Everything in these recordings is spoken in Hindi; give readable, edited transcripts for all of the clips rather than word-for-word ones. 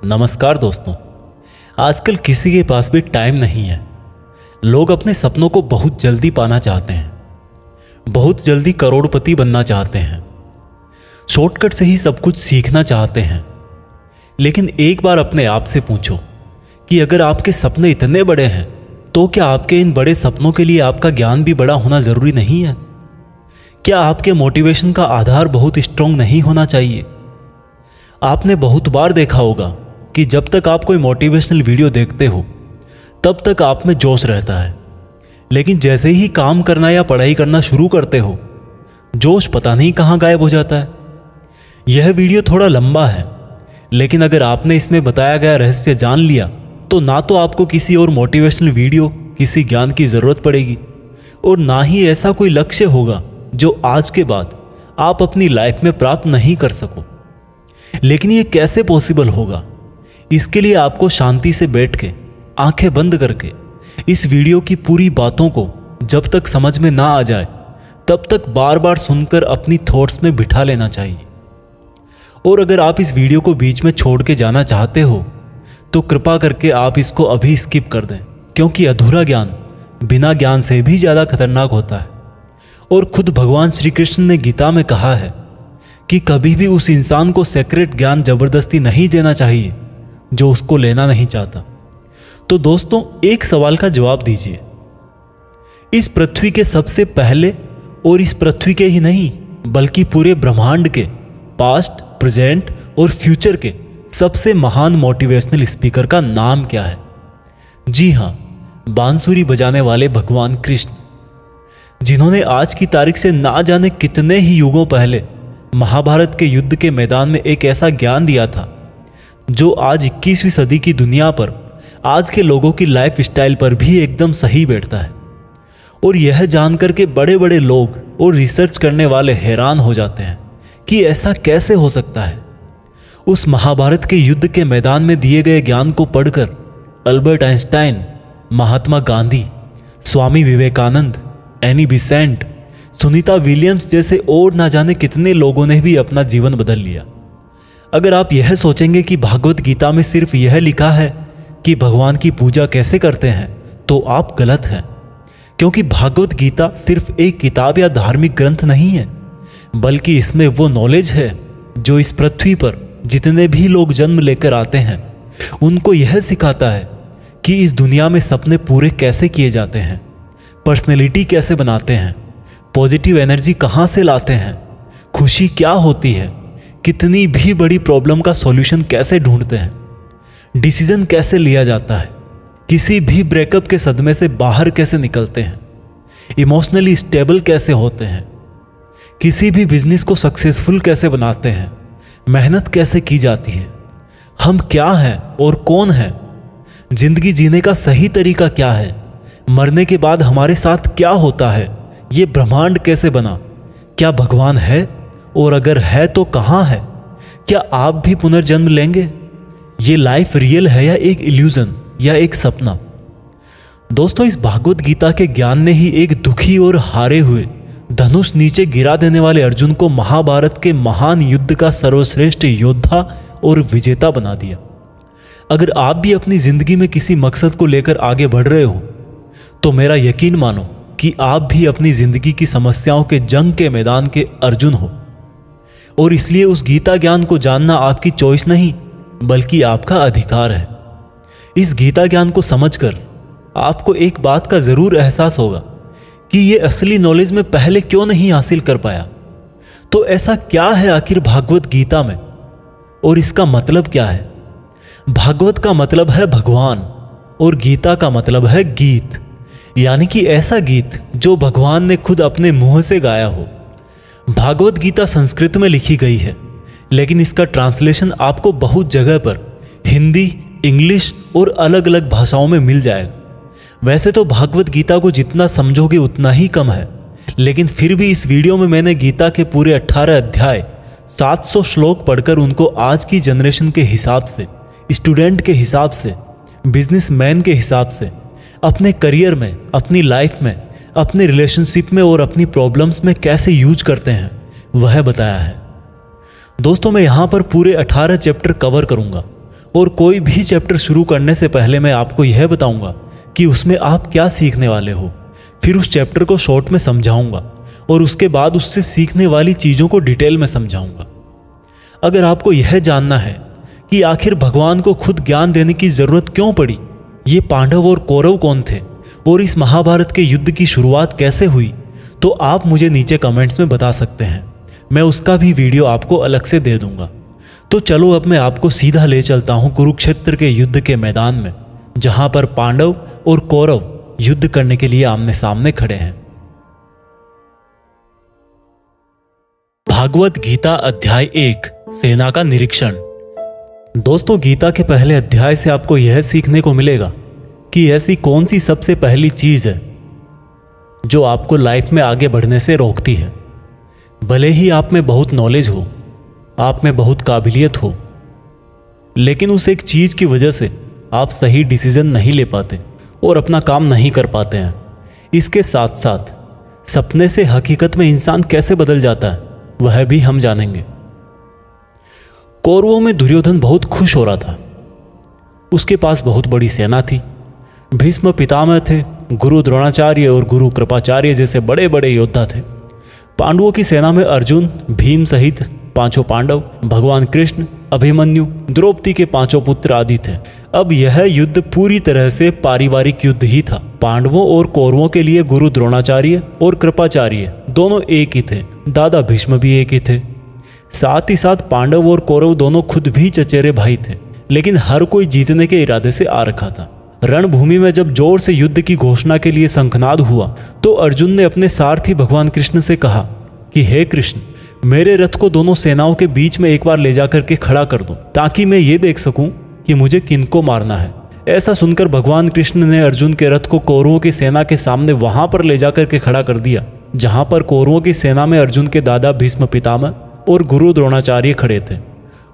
नमस्कार दोस्तों। आजकल किसी के पास भी टाइम नहीं है। लोग अपने सपनों को बहुत जल्दी पाना चाहते हैं, बहुत जल्दी करोड़पति बनना चाहते हैं, शॉर्टकट से ही सब कुछ सीखना चाहते हैं। लेकिन एक बार अपने आप से पूछो कि अगर आपके सपने इतने बड़े हैं तो क्या आपके इन बड़े सपनों के लिए आपका ज्ञान भी बड़ा होना ज़रूरी नहीं है? क्या आपके मोटिवेशन का आधार बहुत स्ट्रांग नहीं होना चाहिए? आपने बहुत बार देखा होगा कि जब तक आप कोई मोटिवेशनल वीडियो देखते हो तब तक आप में जोश रहता है, लेकिन जैसे ही काम करना या पढ़ाई करना शुरू करते हो जोश पता नहीं कहाँ गायब हो जाता है। यह वीडियो थोड़ा लंबा है, लेकिन अगर आपने इसमें बताया गया रहस्य जान लिया तो ना तो आपको किसी और मोटिवेशनल वीडियो, किसी ज्ञान की ज़रूरत पड़ेगी और ना ही ऐसा कोई लक्ष्य होगा जो आज के बाद आप अपनी लाइफ में प्राप्त नहीं कर सको। लेकिन ये कैसे पॉसिबल होगा? इसके लिए आपको शांति से बैठ के, आंखें बंद करके इस वीडियो की पूरी बातों को जब तक समझ में ना आ जाए तब तक बार बार सुनकर अपनी थॉट्स में बिठा लेना चाहिए। और अगर आप इस वीडियो को बीच में छोड़ के जाना चाहते हो तो कृपा करके आप इसको अभी स्किप कर दें, क्योंकि अधूरा ज्ञान बिना ज्ञान से भी ज़्यादा खतरनाक होता है। और खुद भगवान श्री कृष्ण ने गीता में कहा है कि कभी भी उस इंसान को सेक्रेट ज्ञान जबरदस्ती नहीं देना चाहिए जो उसको लेना नहीं चाहता। तो दोस्तों, एक सवाल का जवाब दीजिए। इस पृथ्वी के सबसे पहले और इस पृथ्वी के ही नहीं बल्कि पूरे ब्रह्मांड के पास्ट, प्रेजेंट और फ्यूचर के सबसे महान मोटिवेशनल स्पीकर का नाम क्या है? जी हाँ, बांसुरी बजाने वाले भगवान कृष्ण, जिन्होंने आज की तारीख से ना जाने कितने ही युगों पहले महाभारत के युद्ध के मैदान में एक ऐसा ज्ञान दिया था जो आज 21वीं सदी की दुनिया पर, आज के लोगों की लाइफ स्टाइल पर भी एकदम सही बैठता है। और यह जानकर के बड़े बड़े लोग और रिसर्च करने वाले हैरान हो जाते हैं कि ऐसा कैसे हो सकता है। उस महाभारत के युद्ध के मैदान में दिए गए ज्ञान को पढ़कर Albert Einstein, Mahatma Gandhi, Swami Vivekananda, Annie Besant, Sunita Williams जैसे और ना जाने कितने लोगों ने भी अपना जीवन बदल लिया। अगर आप यह सोचेंगे कि भागवत गीता में सिर्फ यह लिखा है कि भगवान की पूजा कैसे करते हैं तो आप गलत हैं, क्योंकि भागवत गीता सिर्फ एक किताब या धार्मिक ग्रंथ नहीं है, बल्कि इसमें वो नॉलेज है जो इस पृथ्वी पर जितने भी लोग जन्म लेकर आते हैं उनको यह सिखाता है कि इस दुनिया में सपने पूरे कैसे किए जाते हैं, पर्सनैलिटी कैसे बनाते हैं, पॉजिटिव एनर्जी कहाँ से लाते हैं, खुशी क्या होती है, कितनी भी बड़ी प्रॉब्लम का सॉल्यूशन कैसे ढूंढते हैं, डिसीजन कैसे लिया जाता है, किसी भी ब्रेकअप के सदमे से बाहर कैसे निकलते हैं, इमोशनली स्टेबल कैसे होते हैं, किसी भी बिजनेस को सक्सेसफुल कैसे बनाते हैं, मेहनत कैसे की जाती है, हम क्या हैं और कौन हैं, जिंदगी जीने का सही तरीका क्या है, मरने के बाद हमारे साथ क्या होता है, ये ब्रह्मांड कैसे बना, क्या भगवान है और अगर है तो कहाँ है, क्या आप भी पुनर्जन्म लेंगे, ये लाइफ रियल है या एक इल्यूजन या एक सपना। दोस्तों, इस भागवत गीता के ज्ञान ने ही एक दुखी और हारे हुए, धनुष नीचे गिरा देने वाले अर्जुन को महाभारत के महान युद्ध का सर्वश्रेष्ठ योद्धा और विजेता बना दिया। अगर आप भी अपनी जिंदगी में किसी मकसद को लेकर आगे बढ़ रहे हो तो मेरा यकीन मानो कि आप भी अपनी जिंदगी की समस्याओं के जंग के मैदान के अर्जुन हो। और इसलिए उस गीता ज्ञान को जानना आपकी चॉइस नहीं बल्कि आपका अधिकार है। इस गीता ज्ञान को समझकर आपको एक बात का जरूर एहसास होगा कि ये असली नॉलेज में पहले क्यों नहीं हासिल कर पाया। तो ऐसा क्या है आखिर भागवत गीता में और इसका मतलब क्या है? भागवत का मतलब है भगवान और गीता का मतलब है गीत, यानी कि ऐसा गीत जो भगवान ने खुद अपने मुंह से गाया हो। भागवत गीता संस्कृत में लिखी गई है, लेकिन इसका ट्रांसलेशन आपको बहुत जगह पर हिंदी, इंग्लिश और अलग अलग भाषाओं में मिल जाएगा। वैसे तो भागवत गीता को जितना समझोगे उतना ही कम है, लेकिन फिर भी इस वीडियो में मैंने गीता के पूरे 18 अध्याय, 700 श्लोक पढ़कर उनको आज की जनरेशन के हिसाब से, स्टूडेंट के हिसाब से, बिजनेसमैन के हिसाब से, अपने करियर में, अपनी लाइफ में, अपने रिलेशनशिप में और अपनी प्रॉब्लम्स में कैसे यूज करते हैं वह बताया है। दोस्तों, मैं यहाँ पर पूरे 18 चैप्टर कवर करूँगा और कोई भी चैप्टर शुरू करने से पहले मैं आपको यह बताऊंगा कि उसमें आप क्या सीखने वाले हो। फिर उस चैप्टर को शॉर्ट में समझाऊंगा और उसके बाद उससे सीखने वाली चीज़ों को डिटेल में समझाऊंगा। अगर आपको यह जानना है कि आखिर भगवान को खुद ज्ञान देने की जरूरत क्यों पड़ी, ये पांडव और कौरव कौन थे और इस महाभारत के युद्ध की शुरुआत कैसे हुई, तो आप मुझे नीचे कमेंट्स में बता सकते हैं। मैं उसका भी वीडियो आपको अलग से दे दूंगा। तो चलो अब मैं आपको सीधा ले चलता हूं कुरुक्षेत्र के युद्ध के मैदान में, जहां पर पांडव और कौरव युद्ध करने के लिए आमने सामने खड़े हैं। भागवत गीता अध्याय 1 सेना का निरीक्षण। दोस्तों, गीता के पहले अध्याय से आपको यह सीखने को मिलेगा कि ऐसी कौन सी सबसे पहली चीज है जो आपको लाइफ में आगे बढ़ने से रोकती है। भले ही आप में बहुत नॉलेज हो, आप में बहुत काबिलियत हो, लेकिन उस एक चीज की वजह से आप सही डिसीजन नहीं ले पाते और अपना काम नहीं कर पाते हैं। इसके साथ साथ सपने से हकीकत में इंसान कैसे बदल जाता है वह भी हम जानेंगे। कौरवों में दुर्योधन बहुत खुश हो रहा था। उसके पास बहुत बड़ी सेना थी। भीष्म पितामह थे, गुरु द्रोणाचार्य और गुरु कृपाचार्य जैसे बड़े बड़े योद्धा थे। पांडवों की सेना में अर्जुन, भीम सहित 5 पांडव, भगवान कृष्ण, अभिमन्यु, द्रौपदी के 5 पुत्र आदि थे। अब यह युद्ध पूरी तरह से पारिवारिक युद्ध ही था। पांडवों और कौरवों के लिए गुरु द्रोणाचार्य और कृपाचार्य दोनों एक ही थे। दादा भीष्म भी एक ही थे। साथ ही साथ पांडव और कौरव दोनों खुद भी चचेरे भाई थे, लेकिन हर कोई जीतने के इरादे से आ रखा था। रणभूमि में जब जोर से युद्ध की घोषणा के लिए शंखनाद हुआ तो अर्जुन ने अपने सारथी भगवान कृष्ण से कहा कि हे कृष्ण, मेरे रथ को दोनों सेनाओं के बीच में एक बार ले जाकर के खड़ा कर दो, ताकि मैं ये देख सकूं कि मुझे किनको मारना है। ऐसा सुनकर भगवान कृष्ण ने अर्जुन के रथ को कौरवों की सेना के सामने वहां पर ले जाकर के खड़ा कर दिया, जहां पर कौरवों की सेना में अर्जुन के दादा भीष्म पितामह और गुरु द्रोणाचार्य खड़े थे।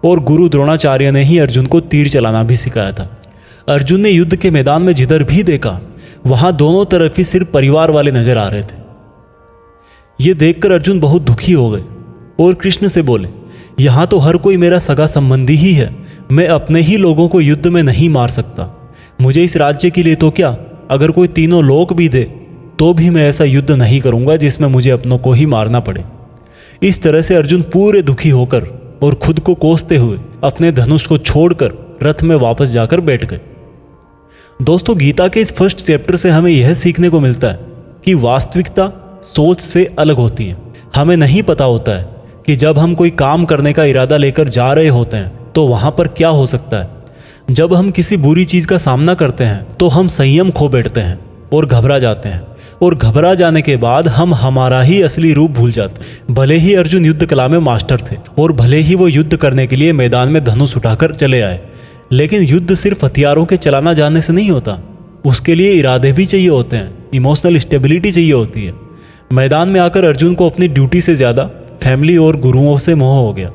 और गुरु द्रोणाचार्य ने ही अर्जुन को तीर चलाना भी सिखाया था। अर्जुन ने युद्ध के मैदान में जिधर भी देखा वहां दोनों तरफ ही सिर्फ परिवार वाले नजर आ रहे थे। ये देखकर अर्जुन बहुत दुखी हो गए और कृष्ण से बोले, यहां तो हर कोई मेरा सगा संबंधी ही है, मैं अपने ही लोगों को युद्ध में नहीं मार सकता। मुझे इस राज्य के लिए तो क्या, अगर कोई तीनों लोक भी दे तो भी मैं ऐसा युद्ध नहीं करूंगा जिसमें मुझे अपनों को ही मारना पड़े। इस तरह से अर्जुन पूरे दुखी होकर और खुद को कोसते हुए अपने धनुष को छोड़कर रथ में वापस जाकर बैठ गए। दोस्तों, गीता के इस फर्स्ट चैप्टर से हमें यह सीखने को मिलता है कि वास्तविकता सोच से अलग होती है। हमें नहीं पता होता है कि जब हम कोई काम करने का इरादा लेकर जा रहे होते हैं तो वहां पर क्या हो सकता है। जब हम किसी बुरी चीज का सामना करते हैं तो हम संयम खो बैठते हैं और घबरा जाते हैं, और घबरा जाने के बाद हम हमारा ही असली रूप भूल जाते हैं। भले ही अर्जुन युद्ध कला में मास्टर थे और भले ही वो युद्ध करने के लिए मैदान में धनुष उठाकर चले आए, लेकिन युद्ध सिर्फ हथियारों के चलाना जानने से नहीं होता। उसके लिए इरादे भी चाहिए होते हैं, इमोशनल स्टेबिलिटी चाहिए होती है। मैदान में आकर अर्जुन को अपनी ड्यूटी से ज़्यादा फैमिली और गुरुओं से मोह हो गया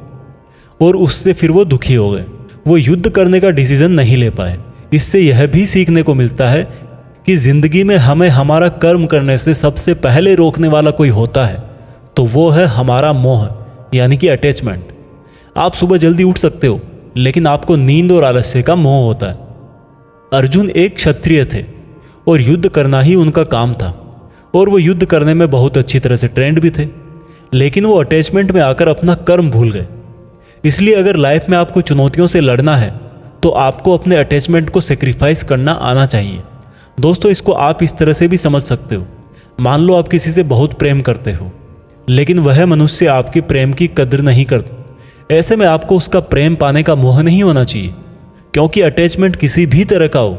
और उससे फिर वो दुखी हो गए। वो युद्ध करने का डिसीजन नहीं ले पाए। इससे यह भी सीखने को मिलता है कि जिंदगी में हमें हमारा कर्म करने से सबसे पहले रोकने वाला कोई होता है तो वो है हमारा मोह, यानी कि अटैचमेंट। आप सुबह जल्दी उठ सकते हो, लेकिन आपको नींद और आलस्य का मोह होता है। अर्जुन एक क्षत्रिय थे और युद्ध करना ही उनका काम था, और वो युद्ध करने में बहुत अच्छी तरह से ट्रेंड भी थे, लेकिन वो अटैचमेंट में आकर अपना कर्म भूल गए। इसलिए अगर लाइफ में आपको चुनौतियों से लड़ना है तो आपको अपने अटैचमेंट को सेक्रीफाइस करना आना चाहिए। दोस्तों, इसको आप इस तरह से भी समझ सकते हो। मान लो आप किसी से बहुत प्रेम करते हो, लेकिन वह मनुष्य आपकी प्रेम की कदर नहीं करता। ऐसे में आपको उसका प्रेम पाने का मोह नहीं होना चाहिए, क्योंकि अटैचमेंट किसी भी तरह का हो,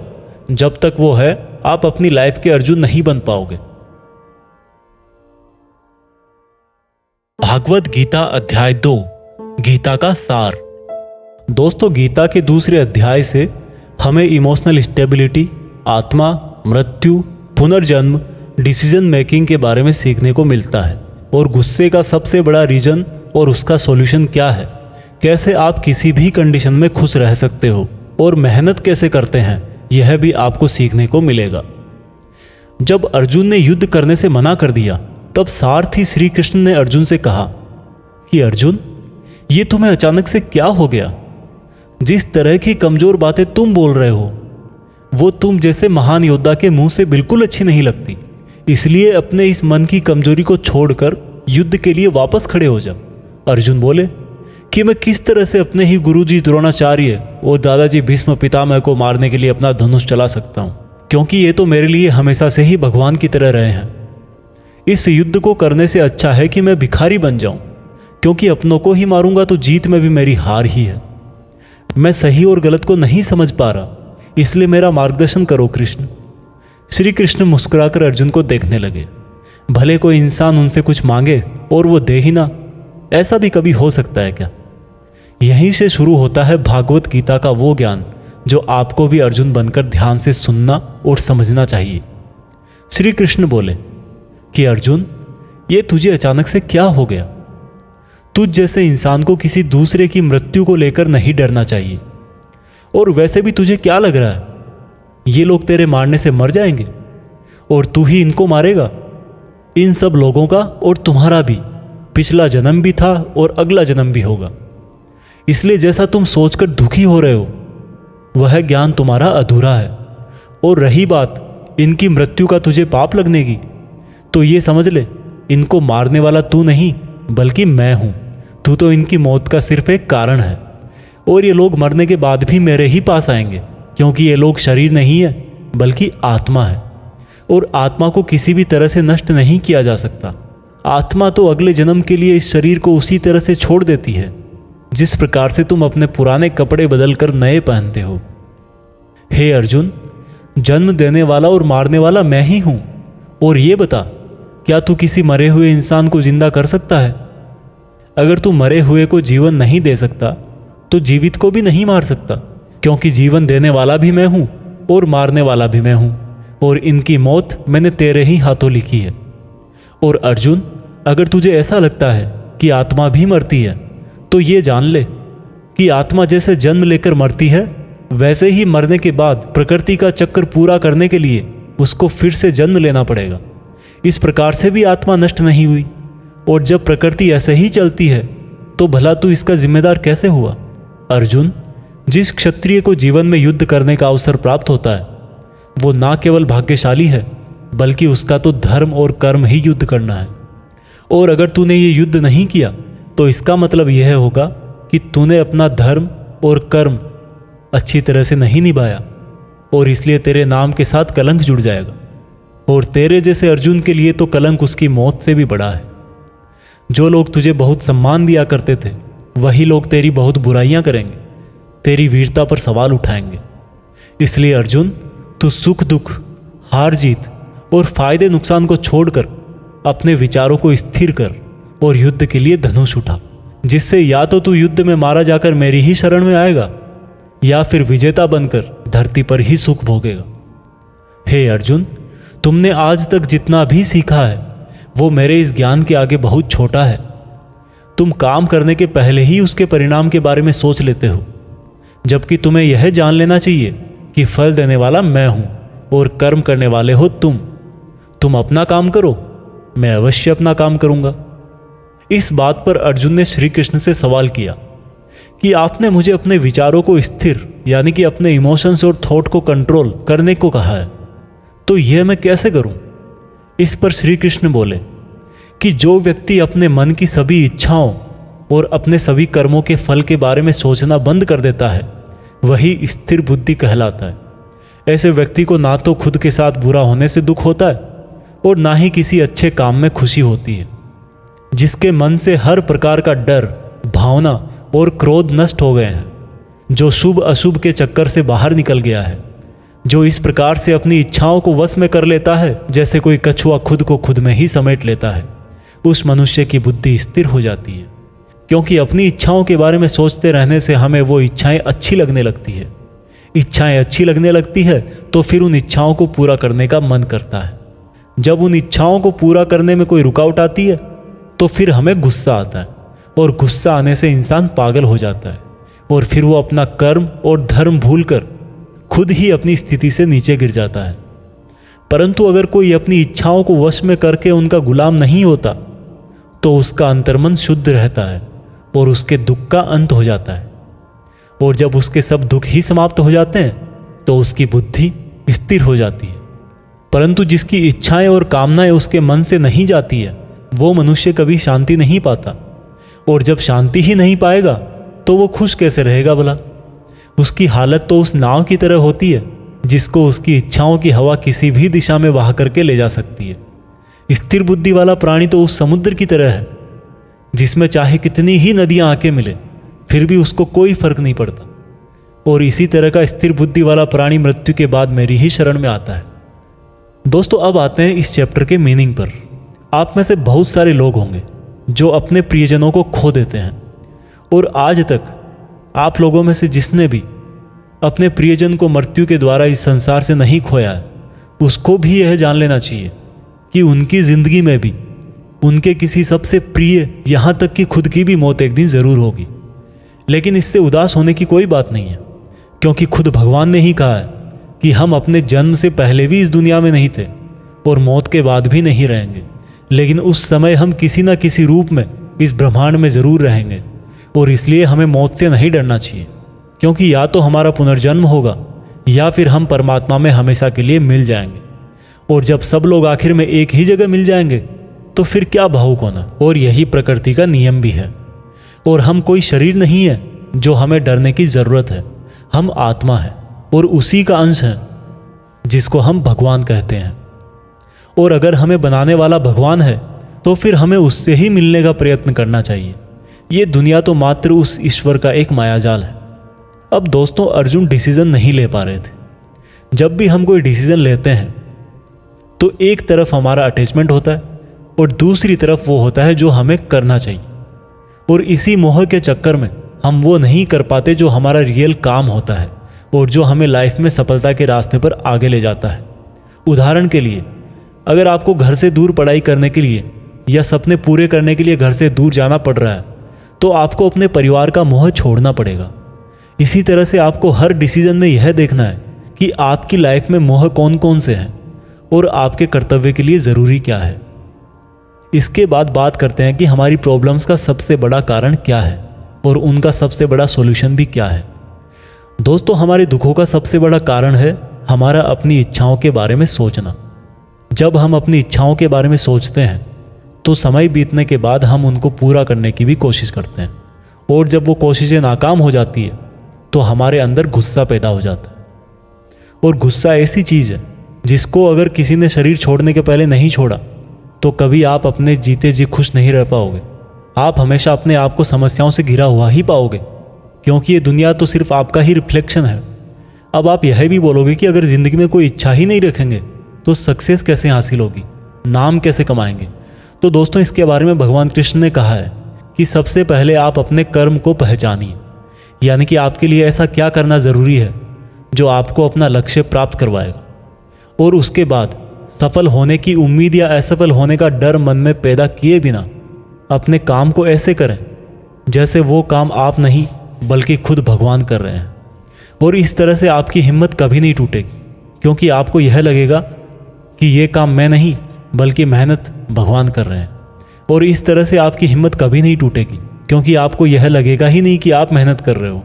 जब तक वो है आप अपनी लाइफ के अर्जुन नहीं बन पाओगे। भागवत गीता अध्याय 2 गीता का सार। दोस्तों, गीता के दूसरे अध्याय से हमें इमोशनल स्टेबिलिटी, आत्मा, मृत्यु, पुनर्जन्म, डिसीजन मेकिंग के बारे में सीखने को मिलता है, और गुस्से का सबसे बड़ा रीजन और उसका सॉल्यूशन क्या है, कैसे आप किसी भी कंडीशन में खुश रह सकते हो, और मेहनत कैसे करते हैं, यह भी आपको सीखने को मिलेगा। जब अर्जुन ने युद्ध करने से मना कर दिया तब सारथी श्री कृष्ण ने अर्जुन से कहा कि अर्जुन, ये तुम्हें अचानक से क्या हो गया? जिस तरह की कमजोर बातें तुम बोल रहे हो वो तुम जैसे महान योद्धा के मुंह से बिल्कुल अच्छी नहीं लगती। इसलिए अपने इस मन की कमजोरी को छोड़कर युद्ध के लिए वापस खड़े हो जाओ। अर्जुन बोले कि मैं किस तरह से अपने ही गुरुजी द्रोणाचार्य और दादाजी भीष्म पितामह को मारने के लिए अपना धनुष चला सकता हूँ, क्योंकि ये तो मेरे लिए हमेशा से ही भगवान की तरह रहे हैं। इस युद्ध को करने से अच्छा है कि मैं भिखारी बन जाऊं, क्योंकि अपनों को ही मारूंगा तो जीत में भी मेरी हार ही है। मैं सही और गलत को नहीं समझ पा रहा, इसलिए मेरा मार्गदर्शन करो कृष्ण। श्री कृष्ण मुस्कुराकर अर्जुन को देखने लगे। भले कोई इंसान उनसे कुछ मांगे और वो दे ही ना, ऐसा भी कभी हो सकता है क्या? यहीं से शुरू होता है भागवत गीता का वो ज्ञान जो आपको भी अर्जुन बनकर ध्यान से सुनना और समझना चाहिए। श्री कृष्ण बोले कि अर्जुन, ये तुझे अचानक से क्या हो गया? तुझ जैसे इंसान को किसी दूसरे की मृत्यु को लेकर नहीं डरना चाहिए। और वैसे भी तुझे क्या लग रहा है, ये लोग तेरे मारने से मर जाएंगे और तू ही इनको मारेगा? इन सब लोगों का और तुम्हारा भी पिछला जन्म भी था और अगला जन्म भी होगा। इसलिए जैसा तुम सोचकर दुखी हो रहे हो वह ज्ञान तुम्हारा अधूरा है। और रही बात इनकी मृत्यु का तुझे पाप लगने की, तो ये समझ ले, इनको मारने वाला तू नहीं बल्कि मैं हूं। तू तो इनकी मौत का सिर्फ एक कारण है, और ये लोग मरने के बाद भी मेरे ही पास आएंगे, क्योंकि ये लोग शरीर नहीं है बल्कि आत्मा है, और आत्मा को किसी भी तरह से नष्ट नहीं किया जा सकता। आत्मा तो अगले जन्म के लिए इस शरीर को उसी तरह से छोड़ देती है जिस प्रकार से तुम अपने पुराने कपड़े बदलकर नए पहनते हो। हे अर्जुन, जन्म देने वाला और मारने वाला मैं ही हूं। और ये बता, क्या तू किसी मरे हुए इंसान को जिंदा कर सकता है? अगर तू मरे हुए को जीवन नहीं दे सकता तो जीवित को भी नहीं मार सकता, क्योंकि जीवन देने वाला भी मैं हूं और मारने वाला भी मैं हूं, और इनकी मौत मैंने तेरे ही हाथों लिखी है। और अर्जुन, अगर तुझे ऐसा लगता है कि आत्मा भी मरती है तो ये जान ले कि आत्मा जैसे जन्म लेकर मरती है वैसे ही मरने के बाद प्रकृति का चक्कर पूरा करने के लिए उसको फिर से जन्म लेना पड़ेगा। इस प्रकार से भी आत्मा नष्ट नहीं हुई। और जब प्रकृति ऐसे ही चलती है तो भला तू इसका जिम्मेदार कैसे हुआ? अर्जुन, जिस क्षत्रिय को जीवन में युद्ध करने का अवसर प्राप्त होता है वो ना केवल भाग्यशाली है बल्कि उसका तो धर्म और कर्म ही युद्ध करना है। और अगर तूने ये युद्ध नहीं किया तो इसका मतलब यह होगा कि तूने अपना धर्म और कर्म अच्छी तरह से नहीं निभाया, और इसलिए तेरे नाम के साथ कलंक जुड़ जाएगा। और तेरे जैसे अर्जुन के लिए तो कलंक उसकी मौत से भी बड़ा है। जो लोग तुझे बहुत सम्मान दिया करते थे वही लोग तेरी बहुत बुराइयां करेंगे, तेरी वीरता पर सवाल उठाएंगे। इसलिए अर्जुन, तू सुख दुख, हार जीत और फायदे नुकसान को छोड़कर अपने विचारों को स्थिर कर और युद्ध के लिए धनुष उठा, जिससे या तो तू युद्ध में मारा जाकर मेरी ही शरण में आएगा या फिर विजेता बनकर धरती पर ही सुख भोगेगा। हे अर्जुन, तुमने आज तक जितना भी सीखा है वो मेरे इस ज्ञान के आगे बहुत छोटा है। तुम काम करने के पहले ही उसके परिणाम के बारे में सोच लेते हो, जबकि तुम्हें यह जान लेना चाहिए कि फल देने वाला मैं हूं और कर्म करने वाले हो तुम। तुम अपना काम करो, मैं अवश्य अपना काम करूंगा। इस बात पर अर्जुन ने श्री कृष्ण से सवाल किया कि आपने मुझे अपने विचारों को स्थिर यानी कि अपने इमोशंस और थॉट को कंट्रोल करने को कहा है, तो यह मैं कैसे करूं? इस पर श्री कृष्ण बोले कि जो व्यक्ति अपने मन की सभी इच्छाओं और अपने सभी कर्मों के फल के बारे में सोचना बंद कर देता है वही स्थिर बुद्धि कहलाता है। ऐसे व्यक्ति को ना तो खुद के साथ बुरा होने से दुख होता है और ना ही किसी अच्छे काम में खुशी होती है। जिसके मन से हर प्रकार का डर, भावना और क्रोध नष्ट हो गए हैं, जो शुभ अशुभ के चक्कर से बाहर निकल गया है, जो इस प्रकार से अपनी इच्छाओं को वश में कर लेता है जैसे कोई कछुआ खुद को खुद में ही समेट लेता है, उस मनुष्य की बुद्धि स्थिर हो जाती है। क्योंकि अपनी इच्छाओं के बारे में सोचते रहने से हमें वो इच्छाएं अच्छी लगने लगती है। इच्छाएं अच्छी लगने लगती है तो फिर उन इच्छाओं को पूरा करने का मन करता है। जब उन इच्छाओं को पूरा करने में कोई रुकावट आती है तो फिर हमें गुस्सा आता है, और गुस्सा आने से इंसान पागल हो जाता है और फिर वो अपना कर्म और धर्म भूलकर खुद ही अपनी स्थिति से नीचे गिर जाता है। परंतु अगर कोई अपनी इच्छाओं को वश में करके उनका गुलाम नहीं होता तो उसका अंतर्मन शुद्ध रहता है और उसके दुख का अंत हो जाता है। और जब उसके सब दुख ही समाप्त हो जाते हैं तो उसकी बुद्धि स्थिर हो जाती है। परंतु जिसकी इच्छाएं और कामनाएं उसके मन से नहीं जाती है, वो मनुष्य कभी शांति नहीं पाता। और जब शांति ही नहीं पाएगा तो वो खुश कैसे रहेगा भला? उसकी हालत तो उस नाव की तरह होती है जिसको उसकी इच्छाओं की हवा किसी भी दिशा में बहा करके ले जा सकती है। स्थिर बुद्धि वाला प्राणी तो उस समुद्र की तरह है जिसमें चाहे कितनी ही नदियां आके मिले फिर भी उसको कोई फर्क नहीं पड़ता। और इसी तरह का स्थिर बुद्धि वाला प्राणी मृत्यु के बाद मेरी ही शरण में आता है। दोस्तों, अब आते हैं इस चैप्टर के मीनिंग पर। आप में से बहुत सारे लोग होंगे जो अपने प्रियजनों को खो देते हैं, और आज तक आप लोगों में से जिसने भी अपने प्रियजन को मृत्यु के द्वारा इस संसार से नहीं खोया है, उसको भी यह जान लेना चाहिए कि उनकी जिंदगी में भी उनके किसी सबसे प्रिय, यहाँ तक कि खुद की भी मौत एक दिन जरूर होगी। लेकिन इससे उदास होने की कोई बात नहीं है, क्योंकि खुद भगवान ने ही कहा है कि हम अपने जन्म से पहले भी इस दुनिया में नहीं थे और मौत के बाद भी नहीं रहेंगे, लेकिन उस समय हम किसी न किसी रूप में इस ब्रह्मांड में ज़रूर रहेंगे। और इसलिए हमें मौत से नहीं डरना चाहिए, क्योंकि या तो हमारा पुनर्जन्म होगा या फिर हम परमात्मा में हमेशा के लिए मिल जाएंगे। और जब सब लोग आखिर में एक ही जगह मिल जाएंगे तो फिर क्या भावुक होना। और यही प्रकृति का नियम भी है। और हम कोई शरीर नहीं है जो हमें डरने की ज़रूरत है। हम आत्मा है और उसी का अंश है जिसको हम भगवान कहते हैं। और अगर हमें बनाने वाला भगवान है तो फिर हमें उससे ही मिलने का प्रयत्न करना चाहिए। ये दुनिया तो मात्र उस ईश्वर का एक मायाजाल है। अब दोस्तों, अर्जुन डिसीजन नहीं ले पा रहे थे। जब भी हम कोई डिसीजन लेते हैं तो एक तरफ हमारा अटैचमेंट होता है और दूसरी तरफ वो होता है जो हमें करना चाहिए। और इसी मोह के चक्कर में हम वो नहीं कर पाते जो हमारा रियल काम होता है और जो हमें लाइफ में सफलता के रास्ते पर आगे ले जाता है। उदाहरण के लिए, अगर आपको घर से दूर पढ़ाई करने के लिए या सपने पूरे करने के लिए घर से दूर जाना पड़ रहा है तो आपको अपने परिवार का मोह छोड़ना पड़ेगा। इसी तरह से आपको हर डिसीजन में यह देखना है कि आपकी लाइफ में मोह कौन कौन से हैं और आपके कर्तव्य के लिए ज़रूरी क्या है। इसके बाद बात करते हैं कि हमारी प्रॉब्लम्स का सबसे बड़ा कारण क्या है और उनका सबसे बड़ा सॉल्यूशन भी क्या है। दोस्तों, हमारे दुखों का सबसे बड़ा कारण है हमारा अपनी इच्छाओं के बारे में सोचना। जब हम अपनी इच्छाओं के बारे में सोचते हैं तो समय बीतने के बाद हम उनको पूरा करने की भी कोशिश करते हैं, और जब वो कोशिशें नाकाम हो जाती है तो हमारे अंदर गुस्सा पैदा हो जाता है। और गुस्सा ऐसी चीज़ है जिसको अगर किसी ने शरीर छोड़ने के पहले नहीं छोड़ा तो कभी आप अपने जीते जी खुश नहीं रह पाओगे। आप हमेशा अपने आप को समस्याओं से घिरा हुआ ही पाओगे, क्योंकि ये दुनिया तो सिर्फ आपका ही रिफ्लेक्शन है। अब आप यह भी बोलोगे कि अगर ज़िंदगी में कोई इच्छा ही नहीं रखेंगे तो सक्सेस कैसे हासिल होगी, नाम कैसे कमाएंगे। तो दोस्तों, इसके बारे में भगवान कृष्ण ने कहा है कि सबसे पहले आप अपने कर्म को पहचानिए, यानी कि आपके लिए ऐसा क्या करना ज़रूरी है जो आपको अपना लक्ष्य प्राप्त करवाएगा। और उसके बाद सफल होने की उम्मीद या असफल होने का डर मन में पैदा किए बिना अपने काम को ऐसे करें जैसे वो काम आप नहीं बल्कि खुद भगवान कर रहे हैं। और इस तरह से आपकी हिम्मत कभी नहीं टूटेगी, क्योंकि आपको यह लगेगा कि ये काम मैं नहीं बल्कि मेहनत भगवान कर रहे हैं। और इस तरह से आपकी हिम्मत कभी नहीं टूटेगी, क्योंकि आपको यह लगेगा ही नहीं कि आप मेहनत कर रहे हो।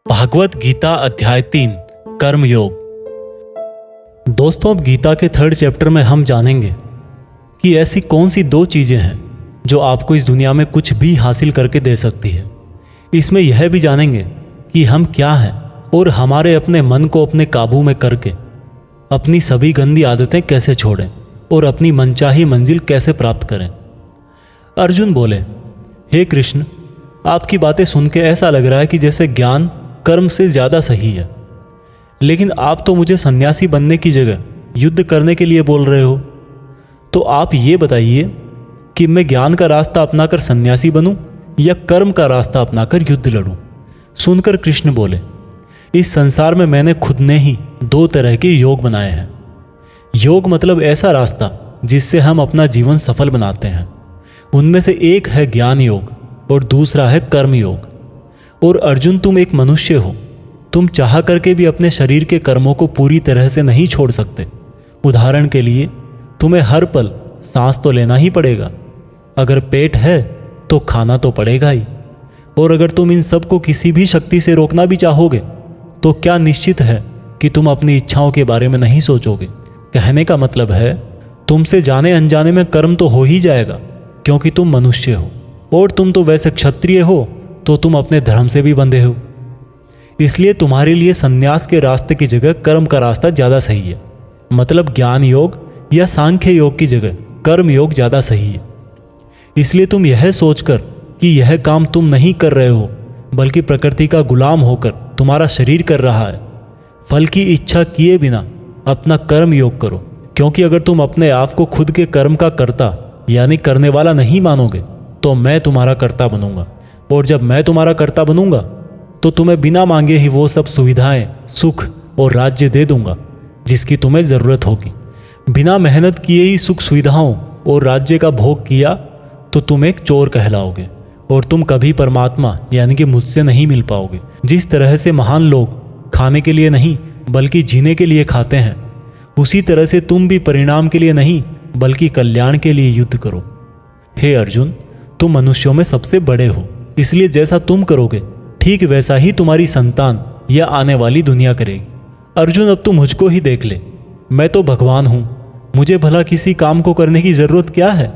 भागवत गीता अध्याय 3 कर्म योग। दोस्तों, अब गीता के 3rd चैप्टर में हम जानेंगे कि ऐसी कौन सी 2 चीज़ें हैं जो आपको इस दुनिया में कुछ भी हासिल करके दे सकती है। इसमें यह भी जानेंगे कि हम क्या हैं और हमारे अपने मन को अपने काबू में करके अपनी सभी गंदी आदतें कैसे छोड़ें और अपनी मनचाही मंजिल कैसे प्राप्त करें। अर्जुन बोले, हे कृष्ण, आपकी बातें सुन के ऐसा लग रहा है कि जैसे ज्ञान कर्म से ज़्यादा सही है, लेकिन आप तो मुझे सन्यासी बनने की जगह युद्ध करने के लिए बोल रहे हो। तो आप ये बताइए कि मैं ज्ञान का रास्ता अपनाकर सन्यासी बनूं या कर्म का रास्ता अपनाकर युद्ध लड़ूं। सुनकर कृष्ण बोले, इस संसार में मैंने खुद ने ही 2 तरह के योग बनाए हैं। योग मतलब ऐसा रास्ता जिससे हम अपना जीवन सफल बनाते हैं। उनमें से एक है ज्ञान योग और दूसरा है कर्म योग। और अर्जुन, तुम एक मनुष्य हो, तुम चाह करके भी अपने शरीर के कर्मों को पूरी तरह से नहीं छोड़ सकते। उदाहरण के लिए, तुम्हें हर पल सांस तो लेना ही पड़ेगा। अगर पेट है तो खाना तो पड़ेगा ही। और अगर तुम इन सब को किसी भी शक्ति से रोकना भी चाहोगे तो क्या निश्चित है कि तुम अपनी इच्छाओं के बारे में नहीं सोचोगे। कहने का मतलब है तुमसे जाने अनजाने में कर्म तो हो ही जाएगा, क्योंकि तुम मनुष्य हो और तुम तो वैसे क्षत्रिय हो तो तुम अपने धर्म से भी बंधे हो। इसलिए तुम्हारे लिए संन्यास के रास्ते की जगह कर्म का रास्ता ज़्यादा सही है। मतलब ज्ञान योग या सांख्य योग की जगह कर्म योग ज़्यादा सही है। इसलिए तुम यह सोचकर कि यह काम तुम नहीं कर रहे हो बल्कि प्रकृति का गुलाम होकर तुम्हारा शरीर कर रहा है, फल की इच्छा किए बिना अपना कर्म योग करो। क्योंकि अगर तुम अपने आप को खुद के कर्म का कर्ता यानी करने वाला नहीं मानोगे तो मैं तुम्हारा कर्ता बनूंगा, और जब मैं तुम्हारा कर्ता बनूंगा तो तुम्हें बिना मांगे ही वो सब सुविधाएं, सुख और राज्य दे दूंगा जिसकी तुम्हें ज़रूरत होगी। बिना मेहनत किए ही सुख सुविधाओं और राज्य का भोग किया तो तुम एक चोर कहलाओगे और तुम कभी परमात्मा यानी कि मुझसे नहीं मिल पाओगे। जिस तरह से महान लोग खाने के लिए नहीं बल्कि जीने के लिए खाते हैं, उसी तरह से तुम भी परिणाम के लिए नहीं बल्कि कल्याण के लिए युद्ध करो। हे अर्जुन, तुम मनुष्यों में सबसे बड़े हो, इसलिए जैसा तुम करोगे ठीक वैसा ही तुम्हारी संतान या आने वाली दुनिया करेगी। अर्जुन, अब तू मुझको ही देख ले, मैं तो भगवान हूँ, मुझे भला किसी काम को करने की ज़रूरत क्या है?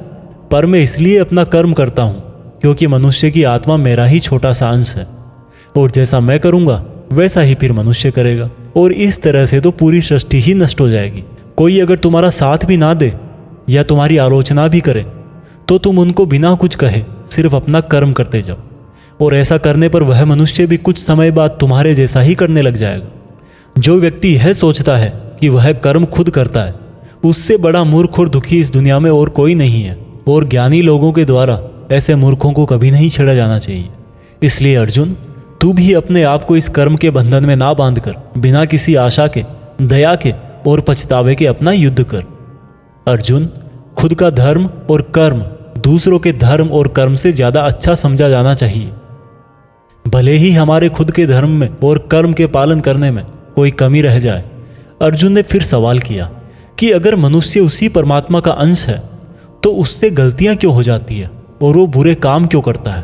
पर मैं इसलिए अपना कर्म करता हूँ क्योंकि मनुष्य की आत्मा मेरा ही छोटा सा अंश है, और जैसा मैं करूँगा वैसा ही फिर मनुष्य करेगा, और इस तरह से तो पूरी सृष्टि ही नष्ट हो जाएगी। कोई अगर तुम्हारा साथ भी ना दे या तुम्हारी आलोचना भी करे तो तुम उनको बिना कुछ कहे सिर्फ अपना कर्म करते जाओ, और ऐसा करने पर वह मनुष्य भी कुछ समय बाद तुम्हारे जैसा ही करने लग जाएगा। जो व्यक्ति यह सोचता है कि वह कर्म खुद करता है, उससे बड़ा मूर्ख और दुखी इस दुनिया में और कोई नहीं है, और ज्ञानी लोगों के द्वारा ऐसे मूर्खों को कभी नहीं छेड़ा जाना चाहिए। इसलिए अर्जुन, तू भी अपने आप को इस कर्म के बंधन में ना बांधकर बिना किसी आशा के, दया के और पछतावे के अपना युद्ध कर। अर्जुन, खुद का धर्म और कर्म दूसरों के धर्म और कर्म से ज़्यादा अच्छा समझा जाना चाहिए। भले ही हमारे खुद के धर्म में और कर्म के पालन करने में कोई कमी रह जाए। अर्जुन ने फिर सवाल किया कि अगर मनुष्य उसी परमात्मा का अंश है तो उससे गलतियां क्यों हो जाती है और वो बुरे काम क्यों करता है?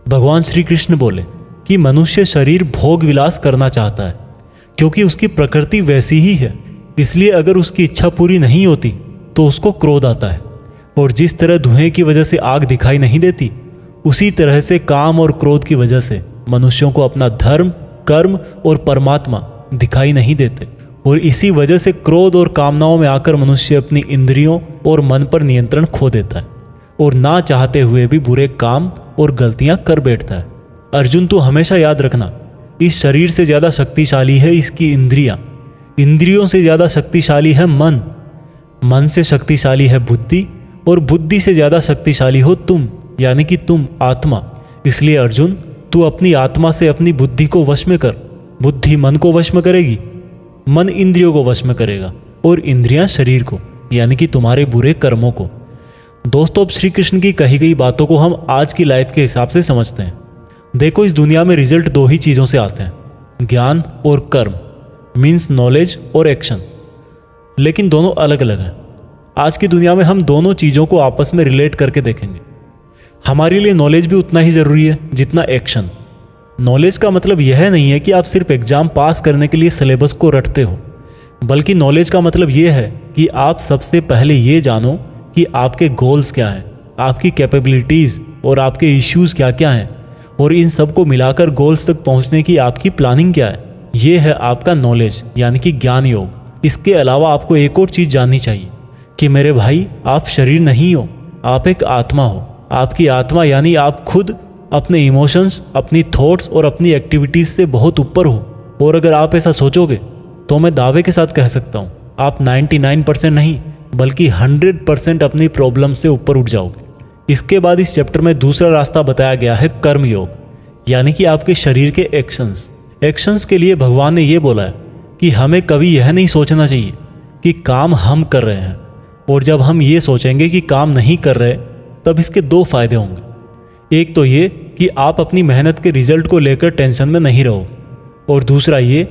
भगवान श्री कृष्ण बोले कि मनुष्य शरीर भोग विलास करना चाहता है क्योंकि उसकी प्रकृति वैसी ही है। इसलिए अगर उसकी इच्छा पूरी नहीं होती तो उसको क्रोध आता है, और जिस तरह धुएं की वजह से आग दिखाई नहीं देती, उसी तरह से काम और क्रोध की वजह से मनुष्यों को अपना धर्म, कर्म और परमात्मा दिखाई नहीं देते, और इसी वजह से क्रोध और कामनाओं में आकर मनुष्य अपनी इंद्रियों और मन पर नियंत्रण खो देता है और ना चाहते हुए भी बुरे काम और गलतियां कर बैठता है। अर्जुन, तू हमेशा याद रखना, इस शरीर से ज़्यादा शक्तिशाली है इसकी इंद्रियां, इंद्रियों से ज़्यादा शक्तिशाली है मन, मन से शक्तिशाली है बुद्धि, और बुद्धि से ज़्यादा शक्तिशाली हो तुम यानी कि तुम आत्मा। इसलिए अर्जुन, तू अपनी आत्मा से अपनी बुद्धि को वश में कर। बुद्धि मन को वश में करेगी, मन इंद्रियों को वश में करेगा, और इंद्रियां शरीर को यानी कि तुम्हारे बुरे कर्मों को। दोस्तों, अब श्री कृष्ण की कही गई बातों को हम आज की लाइफ के हिसाब से समझते हैं। देखो, इस दुनिया में रिजल्ट दो ही चीज़ों से आते हैं, ज्ञान और कर्म, मीन्स नॉलेज और एक्शन, लेकिन दोनों अलग अलग हैं। आज की दुनिया में हम दोनों चीज़ों को आपस में रिलेट करके देखेंगे। हमारे लिए नॉलेज भी उतना ही ज़रूरी है जितना एक्शन। नॉलेज का मतलब यह नहीं है कि आप सिर्फ एग्ज़ाम पास करने के लिए सिलेबस को रटते हो, बल्कि नॉलेज का मतलब यह है कि आप सबसे पहले ये जानो कि आपके गोल्स क्या हैं, आपकी कैपेबिलिटीज़ और आपके इश्यूज़ क्या क्या हैं, और इन सब को मिलाकर गोल्स तक पहुंचने की आपकी प्लानिंग क्या है। ये है आपका नॉलेज यानी कि ज्ञान योग। इसके अलावा आपको एक और चीज़ जाननी चाहिए कि मेरे भाई, आप शरीर नहीं हो, आप एक आत्मा हो। आपकी आत्मा यानी आप खुद अपने इमोशंस, अपनी थॉट्स और अपनी एक्टिविटीज़ से बहुत ऊपर हो। और अगर आप ऐसा सोचोगे तो मैं दावे के साथ कह सकता हूँ, आप 99% नहीं बल्कि 100% अपनी प्रॉब्लम से ऊपर उठ जाओगे। इसके बाद इस चैप्टर में दूसरा रास्ता बताया गया है कर्म योग, यानी कि आपके शरीर के एक्शंस के लिए भगवान ने ये बोला है कि हमें कभी यह नहीं सोचना चाहिए कि काम हम कर रहे हैं, और जब हम ये सोचेंगे कि काम नहीं कर रहे तब इसके दो फायदे होंगे। एक तो ये कि आप अपनी मेहनत के रिजल्ट को लेकर टेंशन में नहीं रहोगे, और दूसरा ये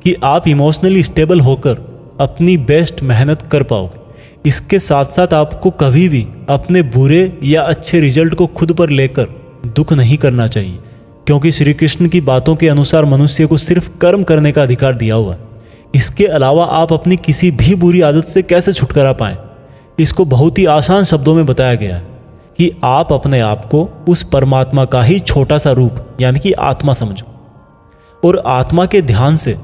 कि आप इमोशनली स्टेबल होकर अपनी बेस्ट मेहनत कर पाओगे। इसके साथ साथ आपको कभी भी अपने बुरे या अच्छे रिजल्ट को खुद पर लेकर दुख नहीं करना चाहिए, क्योंकि श्री कृष्ण की बातों के अनुसार मनुष्य को सिर्फ कर्म करने का अधिकार दिया हुआ है। इसके अलावा आप अपनी किसी भी बुरी आदत से कैसे छुटकारा पाएं, इसको बहुत ही आसान शब्दों में बताया गया है कि आप अपने आप को उस परमात्मा का ही छोटा सा रूप यानी कि आत्मा समझो, और आत्मा के ध्यान से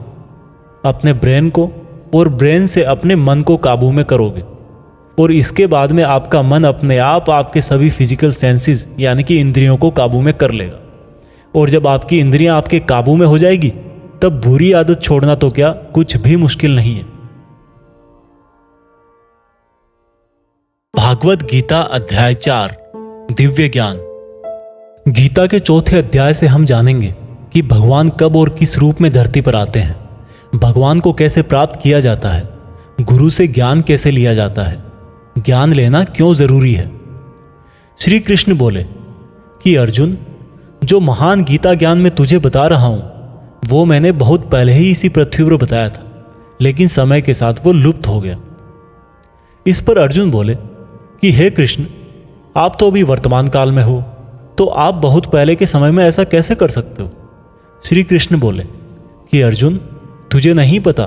अपने ब्रेन को और ब्रेन से अपने मन को काबू में करोगे, और इसके बाद में आपका मन अपने आप आपके सभी फिजिकल सेंसेस यानी कि इंद्रियों को काबू में कर लेगा। और जब आपकी इंद्रियां आपके काबू में हो जाएगी तब बुरी आदत छोड़ना तो क्या कुछ भी मुश्किल नहीं है। भागवत गीता अध्याय 4 दिव्य ज्ञान। गीता के चौथे अध्याय से हम जानेंगे कि भगवान कब और किस रूप में धरती पर आते हैं, भगवान को कैसे प्राप्त किया जाता है, गुरु से ज्ञान कैसे लिया जाता है, ज्ञान लेना क्यों जरूरी है। श्री कृष्ण बोले कि अर्जुन, जो महान गीता ज्ञान मैं तुझे बता रहा हूं वो मैंने बहुत पहले ही इसी पृथ्वी पर बताया था, लेकिन समय के साथ वो लुप्त हो गया। इस पर अर्जुन बोले कि हे कृष्ण, आप तो अभी वर्तमान काल में हो, तो आप बहुत पहले के समय में ऐसा कैसे कर सकते हो। श्री कृष्ण बोले कि अर्जुन, तुझे नहीं पता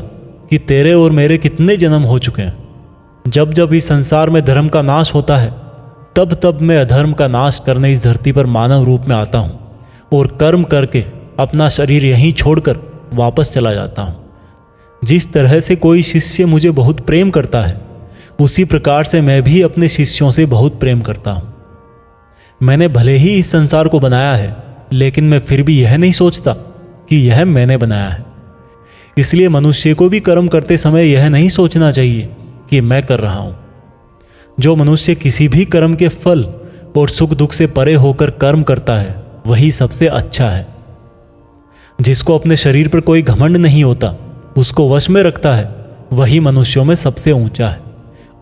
कि तेरे और मेरे कितने जन्म हो चुके हैं। जब जब इस संसार में धर्म का नाश होता है तब तब मैं अधर्म का नाश करने इस धरती पर मानव रूप में आता हूँ और कर्म करके अपना शरीर यहीं छोड़कर वापस चला जाता हूँ। जिस तरह से कोई शिष्य मुझे बहुत प्रेम करता है, उसी प्रकार से मैं भी अपने शिष्यों से बहुत प्रेम करता हूँ। मैंने भले ही इस संसार को बनाया है, लेकिन मैं फिर भी यह नहीं सोचता कि यह मैंने बनाया है। इसलिए मनुष्य को भी कर्म करते समय यह नहीं सोचना चाहिए कि मैं कर रहा हूँ। जो मनुष्य किसी भी कर्म के फल और सुख दुख से परे होकर कर्म करता है वही सबसे अच्छा है। जिसको अपने शरीर पर कोई घमंड नहीं होता, उसको वश में रखता है, वही मनुष्यों में सबसे ऊंचा है।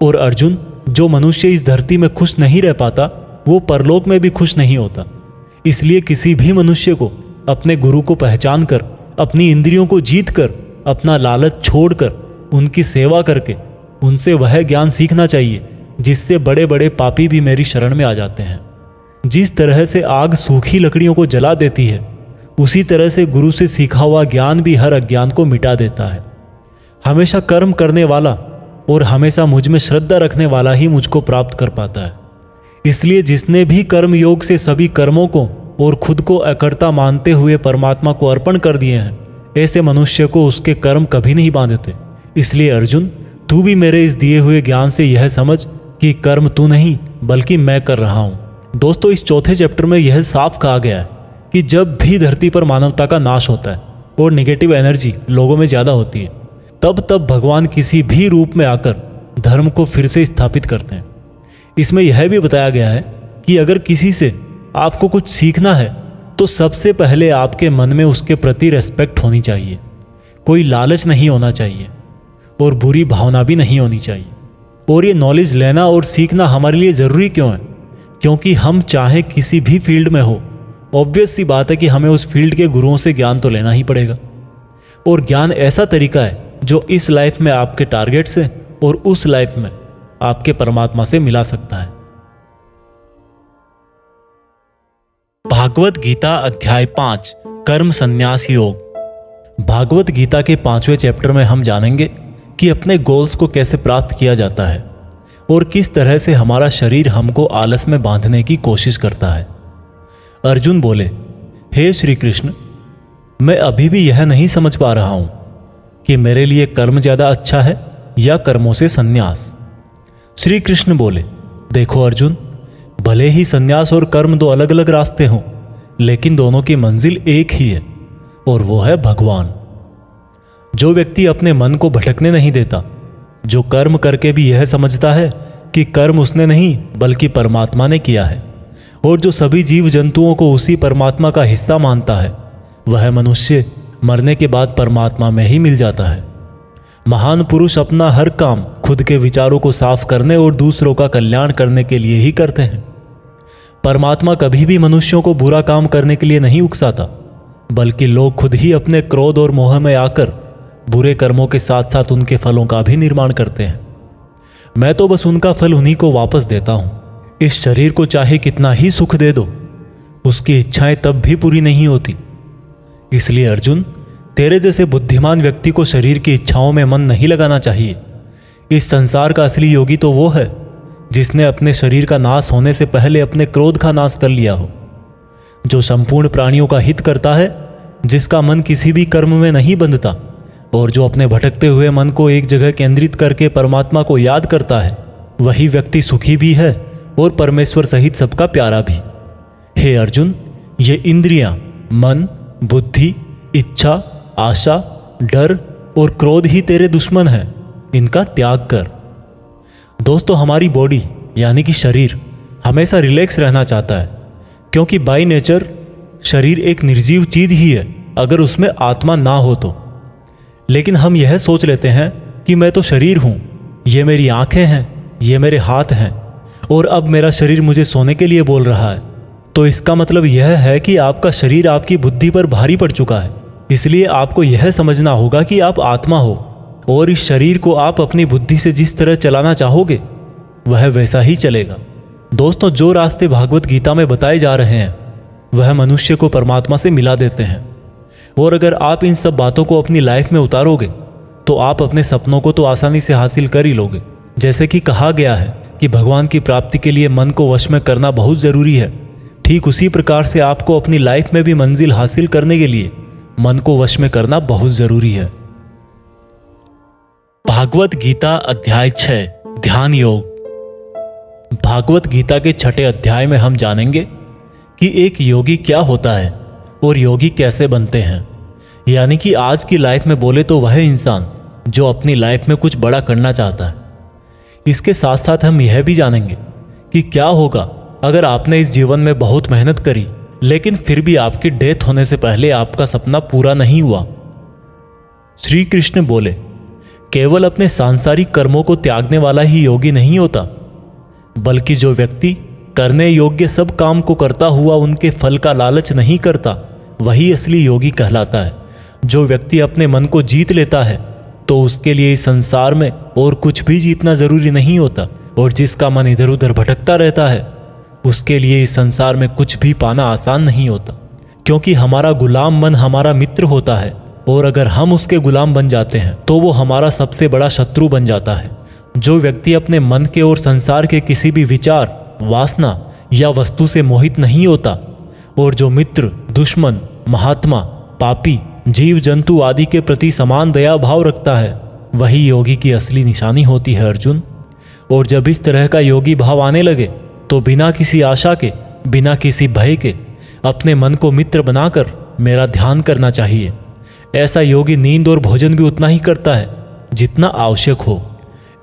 और अर्जुन, जो मनुष्य इस धरती में खुश नहीं रह पाता वो परलोक में भी खुश नहीं होता। इसलिए किसी भी मनुष्य को अपने गुरु को पहचान कर, अपनी इंद्रियों को जीत कर, अपना लालच छोड़कर उनकी सेवा करके उनसे वह ज्ञान सीखना चाहिए जिससे बड़े बड़े पापी भी मेरी शरण में आ जाते हैं। जिस तरह से आग सूखी लकड़ियों को जला देती है, उसी तरह से गुरु से सीखा हुआ ज्ञान भी हर अज्ञान को मिटा देता है। हमेशा कर्म करने वाला और हमेशा मुझ में श्रद्धा रखने वाला ही मुझको प्राप्त कर पाता है। इसलिए जिसने भी कर्म योग से सभी कर्मों को और खुद को अकर्ता मानते हुए परमात्मा को अर्पण कर दिए हैं, ऐसे मनुष्य को उसके कर्म कभी नहीं बांधते। इसलिए अर्जुन, तू भी मेरे इस दिए हुए ज्ञान से यह समझ कि कर्म तू नहीं बल्कि मैं कर रहा हूँ। दोस्तों, इस चौथे चैप्टर में यह साफ कहा गया है कि जब भी धरती पर मानवता का नाश होता है और नेगेटिव एनर्जी लोगों में ज़्यादा होती है, तब तब भगवान किसी भी रूप में आकर धर्म को फिर से स्थापित करते हैं। इसमें यह भी बताया गया है कि अगर किसी से आपको कुछ सीखना है तो सबसे पहले आपके मन में उसके प्रति रेस्पेक्ट होनी चाहिए, कोई लालच नहीं होना चाहिए और बुरी भावना भी नहीं होनी चाहिए। और ये नॉलेज लेना और सीखना हमारे लिए ज़रूरी क्यों है? क्योंकि हम चाहे किसी भी फील्ड में हो, ऑब्वियस सी बात है कि हमें उस फील्ड के गुरुओं से ज्ञान तो लेना ही पड़ेगा। और ज्ञान ऐसा तरीका है जो इस लाइफ में आपके टारगेट से और उस लाइफ में आपके परमात्मा से मिला सकता है। भागवत गीता अध्याय 5 कर्म संन्यास योग। भागवत गीता के 5वें चैप्टर में हम जानेंगे कि अपने गोल्स को कैसे प्राप्त किया जाता है और किस तरह से हमारा शरीर हमको आलस में बांधने की कोशिश करता है। अर्जुन बोले, हे श्री कृष्ण, मैं अभी भी यह नहीं समझ पा रहा हूं कि मेरे लिए कर्म ज्यादा अच्छा है या कर्मों से संन्यास। श्री कृष्ण बोले, देखो अर्जुन, भले ही संन्यास और कर्म दो अलग अलग रास्ते हों, लेकिन दोनों की मंजिल एक ही है और वो है भगवान। जो व्यक्ति अपने मन को भटकने नहीं देता, जो कर्म करके भी यह समझता है कि कर्म उसने नहीं बल्कि परमात्मा ने किया है, और जो सभी जीव जंतुओं को उसी परमात्मा का हिस्सा मानता है, वह मनुष्य मरने के बाद परमात्मा में ही मिल जाता है। महान पुरुष अपना हर काम खुद के विचारों को साफ करने और दूसरों का कल्याण करने के लिए ही करते हैं। परमात्मा कभी भी मनुष्यों को बुरा काम करने के लिए नहीं उकसाता, बल्कि लोग खुद ही अपने क्रोध और मोह में आकर बुरे कर्मों के साथ साथ उनके फलों का भी निर्माण करते हैं। मैं तो बस उनका फल उन्हीं को वापस देता हूं। इस शरीर को चाहे कितना ही सुख दे दो, उसकी इच्छाएं तब भी पूरी नहीं होती। इसलिए अर्जुन, तेरे जैसे बुद्धिमान व्यक्ति को शरीर की इच्छाओं में मन नहीं लगाना चाहिए। इस संसार का असली योगी तो वो है जिसने अपने शरीर का नाश होने से पहले अपने क्रोध का नाश कर लिया हो, जो संपूर्ण प्राणियों का हित करता है, जिसका मन किसी भी कर्म में नहीं बंधता और जो अपने भटकते हुए मन को एक जगह केंद्रित करके परमात्मा को याद करता है, वही व्यक्ति सुखी भी है और परमेश्वर सहित सबका प्यारा भी। हे अर्जुन, ये इंद्रियां, मन, बुद्धि, इच्छा, आशा, डर और क्रोध ही तेरे दुश्मन हैं। इनका त्याग कर। दोस्तों, हमारी बॉडी यानी कि शरीर हमेशा रिलैक्स रहना चाहता है, क्योंकि बाय नेचर शरीर एक निर्जीव चीज ही है अगर उसमें आत्मा ना हो तो। लेकिन हम यह सोच लेते हैं कि मैं तो शरीर हूं, ये मेरी आंखें हैं, ये मेरे हाथ हैं और अब मेरा शरीर मुझे सोने के लिए बोल रहा है। तो इसका मतलब यह है कि आपका शरीर आपकी बुद्धि पर भारी पड़ चुका है। इसलिए आपको यह समझना होगा कि आप आत्मा हो और इस शरीर को आप अपनी बुद्धि से जिस तरह चलाना चाहोगे वह वैसा ही चलेगा। दोस्तों, जो रास्ते भागवत गीता में बताए जा रहे हैं वह मनुष्य को परमात्मा से मिला देते हैं। और अगर आप इन सब बातों को अपनी लाइफ में उतारोगे तो आप अपने सपनों को तो आसानी से हासिल कर ही लोगे। जैसे कि कहा गया है कि भगवान की प्राप्ति के लिए मन को वश में करना बहुत ज़रूरी है, ठीक उसी प्रकार से आपको अपनी लाइफ में भी मंजिल हासिल करने के लिए मन को वश में करना बहुत ज़रूरी है। भागवत गीता अध्याय 6 ध्यान योग। भागवत गीता के 6ठे अध्याय में हम जानेंगे कि एक योगी क्या होता है और योगी कैसे बनते हैं। यानी कि आज की लाइफ में बोले तो वह इंसान जो अपनी लाइफ में कुछ बड़ा करना चाहता है। इसके साथ साथ हम यह भी जानेंगे कि क्या होगा अगर आपने इस जीवन में बहुत मेहनत करी लेकिन फिर भी आपकी डेथ होने से पहले आपका सपना पूरा नहीं हुआ। श्री कृष्ण बोले, केवल अपने सांसारिक कर्मों को त्यागने वाला ही योगी नहीं होता, बल्कि जो व्यक्ति करने योग्य सब काम को करता हुआ उनके फल का लालच नहीं करता, वही असली योगी कहलाता है। जो व्यक्ति अपने मन को जीत लेता है तो उसके लिए इस संसार में और कुछ भी जीतना जरूरी नहीं होता, और जिसका मन इधर उधर भटकता रहता है उसके लिए इस संसार में कुछ भी पाना आसान नहीं होता, क्योंकि हमारा गुलाम मन हमारा मित्र होता है और अगर हम उसके गुलाम बन जाते हैं तो वो हमारा सबसे बड़ा शत्रु बन जाता है। जो व्यक्ति अपने मन के और संसार के किसी भी विचार, वासना या वस्तु से मोहित नहीं होता और जो मित्र, दुश्मन, महात्मा, पापी, जीव जंतु आदि के प्रति समान दया भाव रखता है, वही योगी की असली निशानी होती है अर्जुन। और जब इस तरह का योगी भाव आने लगे तो बिना किसी आशा के, बिना किसी भय के अपने मन को मित्र बनाकर मेरा ध्यान करना चाहिए। ऐसा योगी नींद और भोजन भी उतना ही करता है जितना आवश्यक हो।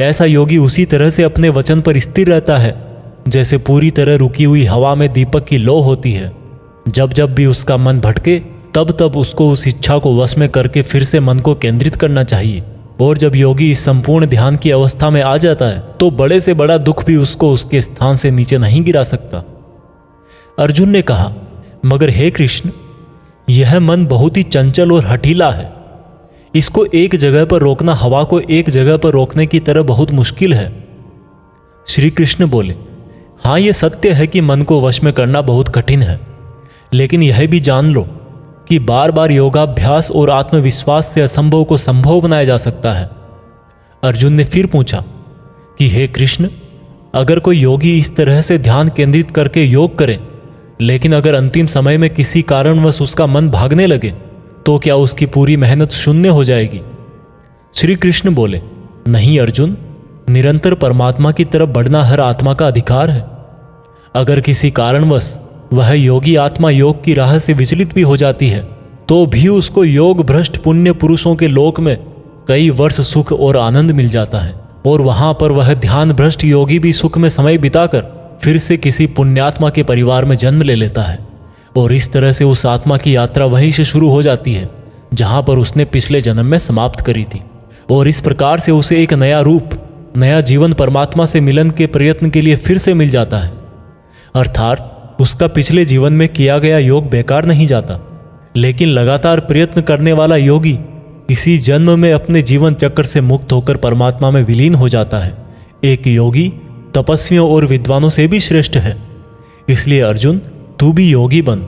ऐसा योगी उसी तरह से अपने वचन पर स्थिर रहता है जैसे पूरी तरह रुकी हुई हवा में दीपक की लौ होती है। जब जब भी उसका मन भटके तब तब उसको उस इच्छा को वश में करके फिर से मन को केंद्रित करना चाहिए। और जब योगी इस संपूर्ण ध्यान की अवस्था में आ जाता है तो बड़े से बड़ा दुख भी उसको उसके स्थान से नीचे नहीं गिरा सकता। अर्जुन ने कहा, मगर हे कृष्ण, यह मन बहुत ही चंचल और हठीला है। इसको एक जगह पर रोकना हवा को एक जगह पर रोकने की तरह बहुत मुश्किल है। श्री कृष्ण बोले, हाँ, यह सत्य है कि मन को वश में करना बहुत कठिन है, लेकिन यह भी जान लो कि बार बार योगाभ्यास और आत्मविश्वास से असंभव को संभव बनाया जा सकता है। अर्जुन ने फिर पूछा कि हे कृष्ण, अगर कोई योगी इस तरह से ध्यान केंद्रित करके योग करे, लेकिन अगर अंतिम समय में किसी कारणवश उसका मन भागने लगे तो क्या उसकी पूरी मेहनत शून्य हो जाएगी? श्री कृष्ण बोले, नहीं अर्जुन, निरंतर परमात्मा की तरफ बढ़ना हर आत्मा का अधिकार है। अगर किसी कारणवश वह योगी आत्मा योग की राह से विचलित भी हो जाती है तो भी उसको योग भ्रष्ट पुण्य पुरुषों के लोक में कई वर्ष सुख और आनंद मिल जाता है, और वहां पर वह ध्यान भ्रष्ट योगी भी सुख में समय बिताकर फिर से किसी पुण्यात्मा के परिवार में जन्म ले लेता है। और इस तरह से उस आत्मा की यात्रा वहीं से शुरू हो जाती है जहां पर उसने पिछले जन्म में समाप्त करी थी, और इस प्रकार से उसे एक नया रूप, नया जीवन परमात्मा से मिलन के प्रयत्न के लिए फिर से मिल जाता है। अर्थात उसका पिछले जीवन में किया गया योग बेकार नहीं जाता, लेकिन लगातार प्रयत्न करने वाला योगी इसी जन्म में अपने जीवन चक्र से मुक्त होकर परमात्मा में विलीन हो जाता है। एक योगी तपस्वियों और विद्वानों से भी श्रेष्ठ है। इसलिए अर्जुन, तू भी योगी बन,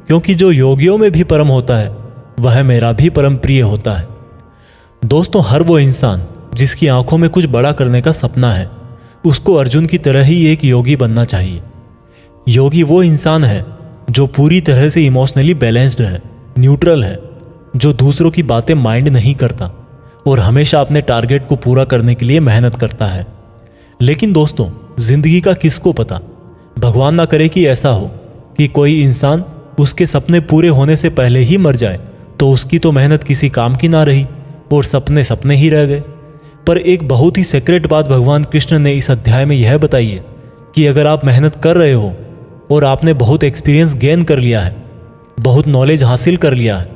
क्योंकि जो योगियों में भी परम होता है वह मेरा भी परम प्रिय होता है। दोस्तों, हर वो इंसान जिसकी आंखों में कुछ बड़ा करने का सपना है, उसको अर्जुन की तरह ही एक योगी बनना चाहिए। योगी वो इंसान है जो पूरी तरह से इमोशनली बैलेंस्ड है, न्यूट्रल है, जो दूसरों की बातें माइंड नहीं करता और हमेशा अपने टारगेट को पूरा करने के लिए मेहनत करता है। लेकिन दोस्तों, जिंदगी का किसको पता, भगवान ना करे कि ऐसा हो कि कोई इंसान उसके सपने पूरे होने से पहले ही मर जाए, तो उसकी तो मेहनत किसी काम की ना रही और सपने सपने ही रह गए। पर एक बहुत ही सीक्रेट बात भगवान कृष्ण ने इस अध्याय में यह बताई है कि अगर आप मेहनत कर रहे हो और आपने बहुत एक्सपीरियंस गेन कर लिया है, बहुत नॉलेज हासिल कर लिया है,